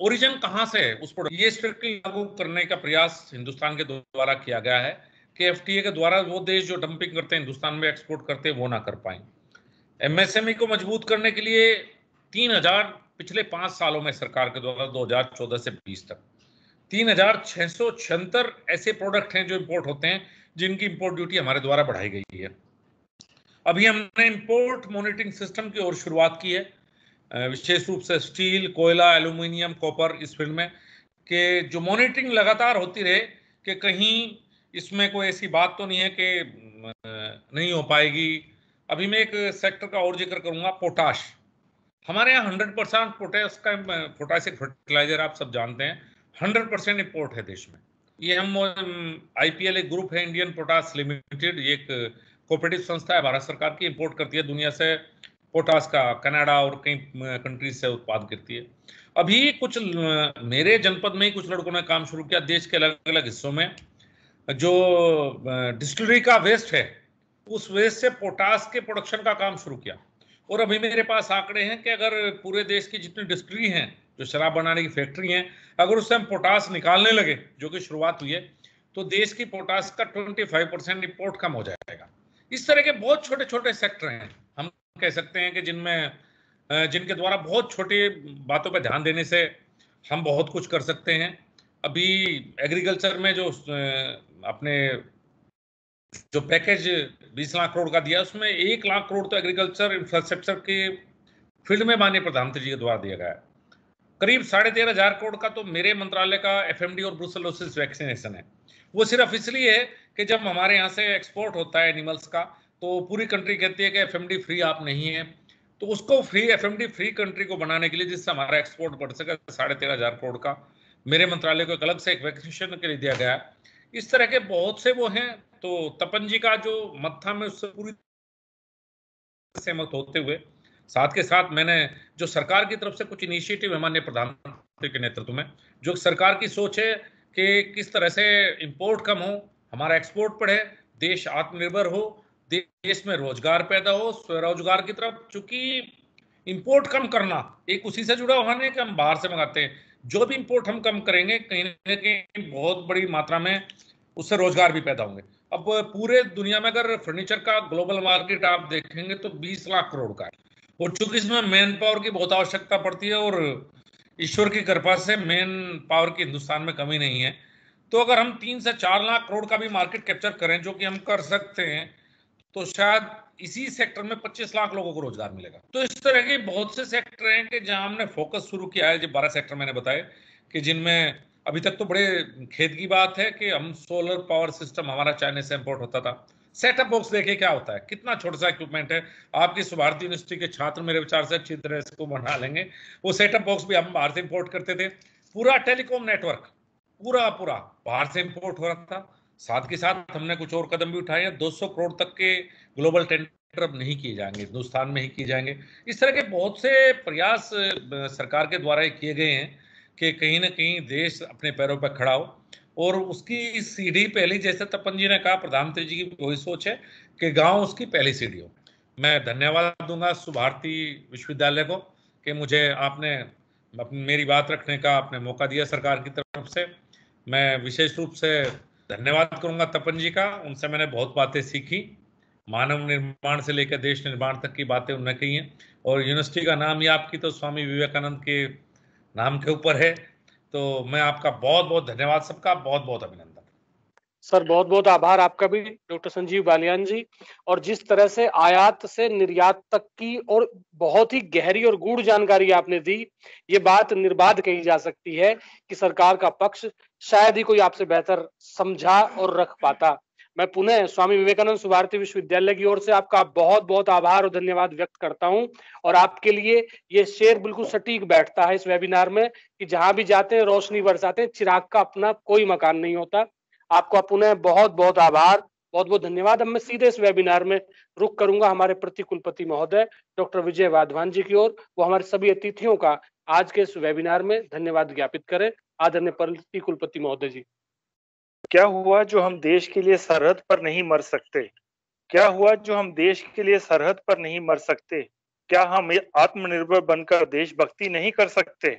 S5: ओरिजिन कहां से है उस प्रोडक्ट, ये स्ट्रिक्टली लागू करने का प्रयास हिंदुस्तान के द्वारा किया गया है कि एफटीए के द्वारा वो देश जो डंपिंग करते हैं हिंदुस्तान में एक्सपोर्ट करते हैं वो ना कर पाए। एमएसएमई को मजबूत करने के लिए 3000 पिछले 5 सालों में सरकार के द्वारा 2014 से 20 तक 3676 ऐसे प्रोडक्ट हैं जो इंपोर्ट होते हैं जिनकी इंपोर्ट ड्यूटी हमारे द्वारा बढ़ाई गई है। अभी हमने इंपोर्ट मॉनिटरिंग सिस्टम की ओर शुरुआत की है, विशेष रूप से स्टील, कोयला, एल्यूमिनियम, कॉपर, इस फील्ड में कि जो मॉनिटरिंग लगातार होती रहे कि कहीं इसमें कोई ऐसी बात तो नहीं है कि नहीं हो पाएगी। अभी मैं एक सेक्टर का और जिक्र करूंगा, पोटाश। हमारे यहाँ 100% पोटासिक फर्टिलाइजर आप सब जानते हैं 100% इंपोर्ट है देश में। ये हम आईपीएल एक ग्रुप है, इंडियन पोटाश लिमिटेड, ये एक कोऑपरेटिव संस्था है भारत सरकार की, इंपोर्ट करती है दुनिया से पोटाश का, कनाडा और कई कंट्रीज से उत्पाद करती है। अभी कुछ मेरे जनपद में ही कुछ लड़कों ने काम शुरू किया, देश के अलग अलग हिस्सों में जो डिस्टिलरी का वेस्ट है उस वेस्ट से पोटाश के प्रोडक्शन का काम शुरू किया। और अभी मेरे पास आंकड़े हैं कि अगर पूरे देश की जितनी डिस्टिलरी हैं, जो शराब बनाने की फैक्ट्री हैं, अगर उससे हम पोटाश निकालने लगे, जो कि शुरुआत हुई है, तो देश की पोटाश का 25% इंपोर्ट कम हो जाएगा। इस तरह के बहुत छोटे छोटे सेक्टर हैं, हम कह सकते हैं कि जिनके द्वारा बहुत छोटी बातों पर ध्यान देने से हम बहुत कुछ कर सकते हैं। अभी एग्रीकल्चर में जो अपने जो पैकेज 20 लाख करोड़ का दिया, उसमें 1 लाख करोड़ तो एग्रीकल्चर इंफ्रास्ट्रक्चर के फील्ड में माननीय प्रधानमंत्री जी के द्वारा दिया गया है। करीब 13,500 करोड़ का तो मेरे मंत्रालय का एफएमडी और ब्रुसेलोसिस वैक्सीनेशन है। वो सिर्फ इसलिए है कि जब हमारे यहाँ से एक्सपोर्ट होता है एनिमल्स का, तो पूरी कंट्री कहती है कि एफएमडी फ्री आप नहीं है, तो उसको फ्री एफएमडी फ्री कंट्री को बनाने के लिए, जिससे हमारा एक्सपोर्ट बढ़ सके, 13,500 करोड़ का मेरे मंत्रालय को एक अलग से एक वैक्सीनेशन के लिए दिया गया। इस तरह के बहुत से वो हैं। तो तपन जी का जो मत था, मैं उससे पूरी सहमत होते हुए, साथ के साथ मैंने जो सरकार की तरफ से कुछ इनिशिएटिव है माननीय प्रधानमंत्री के नेतृत्व में, जो सरकार की सोच है कि किस तरह से इंपोर्ट कम हो, हमारा एक्सपोर्ट बढ़े, देश आत्मनिर्भर हो, देश में रोजगार पैदा हो, स्वरोजगार की तरफ, चूंकि इंपोर्ट कम करना एक उसी से जुड़ा हुआ नहीं कि हम बाहर से मंगाते हैं, जो भी इंपोर्ट हम कम करेंगे कहीं ना कहीं बहुत बड़ी मात्रा में उससे रोजगार भी पैदा होंगे। अब पूरे दुनिया में अगर फर्नीचर का ग्लोबल मार्केट आप देखेंगे तो 20 लाख करोड़ का है, और चूंकि इसमें मैन पावर की बहुत आवश्यकता पड़ती है और ईश्वर की कृपा से मैन पावर की हिंदुस्तान में कमी नहीं है, तो अगर हम 3 से 4 लाख करोड़ का भी मार्केट कैप्चर करें, जो कि हम कर सकते हैं, तो शायद इसी सेक्टर में 25 लाख लोगों को रोजगार मिलेगा। तो इस तरह के बहुत से सेक्टर हैं कि जहां हमने फोकस शुरू किया है। जो 12 सेक्टर मैंने बताए कि जिनमें अभी तक तो बड़े खेद की बात है कि हम सोलर पावर सिस्टम हमारा चाइना से इंपोर्ट होता था। सेटअप बॉक्स देखिए क्या होता है, कितना छोटा सा इक्विपमेंट है। आपकी भारतीय यूनिवर्सिटी के छात्र मेरे विचार से अच्छी तरह इसको बना लेंगे। वो सेटअप बॉक्स भी हम बाहर से इंपोर्ट करते थे। पूरा टेलीकॉम नेटवर्क पूरा बाहर से इंपोर्ट हो रहा था। साथ के साथ हमने कुछ और कदम भी उठाए हैं। 200 करोड़ तक के ग्लोबल टेंडर अब नहीं किए जाएंगे, हिंदुस्तान में ही किए जाएंगे। इस तरह के बहुत से प्रयास सरकार के द्वारा किए गए हैं कि कहीं ना कहीं देश अपने पैरों पर खड़ा हो, और उसकी सीढ़ी पहली, जैसे तपन जी ने कहा, प्रधानमंत्री जी की वही सोच है कि गांव उसकी पहली सीढ़ी हो। मैं धन्यवाद दूंगा सुभारती विश्वविद्यालय को कि मुझे आपने मेरी बात रखने का आपने मौका दिया सरकार की तरफ से। मैं विशेष रूप से धन्यवाद करूंगा तपन जी का, उनसे मैंने बहुत बातें सीखी। मानव निर्माण से लेकर देश निर्माण तक की बातें उन्होंने कही हैं, और यूनिवर्सिटी का नाम ही आपकी तो स्वामी विवेकानंद के नाम के ऊपर है। तो मैं आपका बहुत बहुत धन्यवाद, सबका बहुत बहुत अभिनंदन।
S3: सर बहुत बहुत आभार आपका भी डॉक्टर संजीव बालियान जी। और जिस तरह से आयात से निर्यात तक की और बहुत ही गहरी और गूढ़ जानकारी आपने दी, ये बात निर्बाध कही जा सकती है कि सरकार का पक्ष शायद ही कोई आपसे बेहतर समझा और रख पाता। मैं पुनः स्वामी विवेकानंद सुभारती विश्वविद्यालय की ओर से आपका बहुत बहुत आभार और धन्यवाद व्यक्त करता हूं। और आपके लिए ये शेर बिल्कुल सटीक बैठता है इस वेबिनार में कि जहां भी जाते हैं रोशनी बरसाते हैं, चिराग का अपना कोई मकान नहीं होता। आपका पुनः बहुत बहुत आभार, बहुत बहुत धन्यवाद। अब मैं सीधे इस वेबिनार में रुक करूंगा हमारे प्रतिकुलपति महोदय डॉक्टर विजय वाधवान जी की ओर। वो हमारे सभी अतिथियों का आज के इस वेबिनार में धन्यवाद ज्ञापित करें। आदरणीय प्रतिकुलपति महोदय जी।
S6: क्या हुआ जो हम देश के लिए सरहद पर नहीं मर सकते? क्या हुआ जो हम देश के लिए सरहद पर नहीं मर सकते? क्या हम आत्मनिर्भर बनकर देशभक्ति नहीं कर सकते?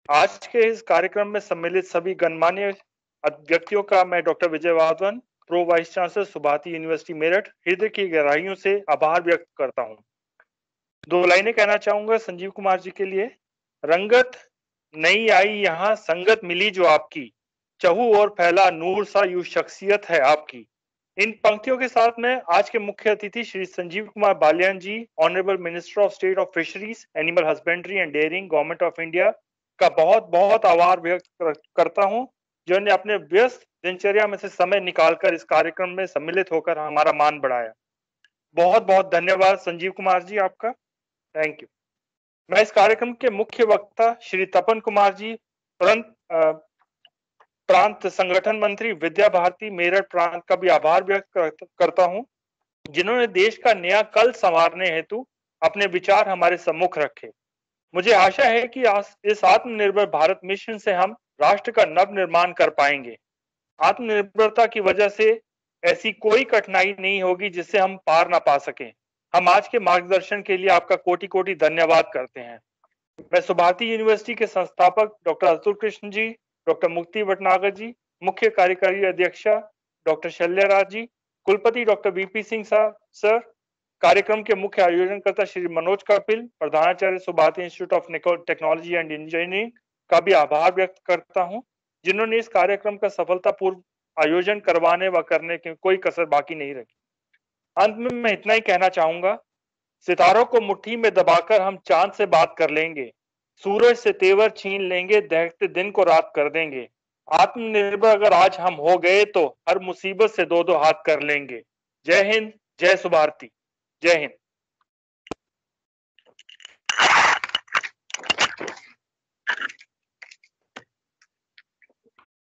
S6: आज के इस कार्यक्रम में सम्मिलित सभी गणमान्य व्यक्तियों का मैं doctor Vijay Wadhwan, pro vice chancellor Subharti university Meerut, हृदय की गहराइयों से आभार व्यक्त करता हूं। 2 लाइनें कहना चाहूंगा संजीव कुमार जी के लिए। रंगत नई आई यहाँ, संगत मिली जो आपकी, चहु और फैला नूर सा यूं शख्सियत है आपकी। इन पंक्तियों के साथ में आज के मुख्य अतिथि Shri Sanjeev Kumar Balyan ji, honourable minister of state of fisheries, animal husbandry and dairying, government of India का बहुत बहुत आभार व्यक्त करता हूं, जिन्होंने अपने व्यस्त दिनचर्या में से समय निकालकर इस कार्यक्रम में सम्मिलित होकर हमारा मान बढ़ाया। बहुत बहुत धन्यवाद संजीव कुमार जी आपका, थैंक यू। मैं इस कार्यक्रम के मुख्य वक्ता श्री तपन कुमार जी, प्रांत संगठन मंत्री विद्या भारती मेरठ प्रांत का भी आभार व्यक्त करता हूं, जिन्होंने देश का नया कल संवारने हेतु अपने विचार हमारे सम्मुख रखे। मुझे आशा है कि इस आत्मनिर्भर भारत मिशन से हम राष्ट्र का नव निर्माण कर पाएंगे। आत्मनिर्भरता की वजह से ऐसी कोई कठिनाई नहीं होगी जिससे हम पार ना पा सकें। हम आज के मार्गदर्शन के लिए आपका कोटि कोटि धन्यवाद करते हैं। मैं सुभारती यूनिवर्सिटी के संस्थापक डॉक्टर अतुल कृष्ण जी, डॉक्टर मुक्ति भटनागर जी, मुख्य कार्यकारी अध्यक्षा डॉक्टर शल्यराज जी, कुलपति डॉक्टर वीपी सिंह सर, कार्यक्रम के मुख्य आयोजनकर्ता श्री मनोज कपिल, प्रधानाचार्य Subharti institute of technology and engineering का भी आभार व्यक्त करता हूं, जिन्होंने इस कार्यक्रम का सफलतापूर्व आयोजन करवाने व करने की कोई कसर बाकी नहीं रखी। अंत में मैं इतना ही कहना चाहूंगा, सितारों को मुट्ठी में दबाकर हम चांद से बात कर लेंगे, सूरज से तेवर छीन लेंगे, दहकते दिन को रात कर देंगे। आत्मनिर्भर अगर आज हम हो गए तो हर मुसीबत से दो दो हाथ कर लेंगे। जय हिंद, जय सुभारती, जय हिंद।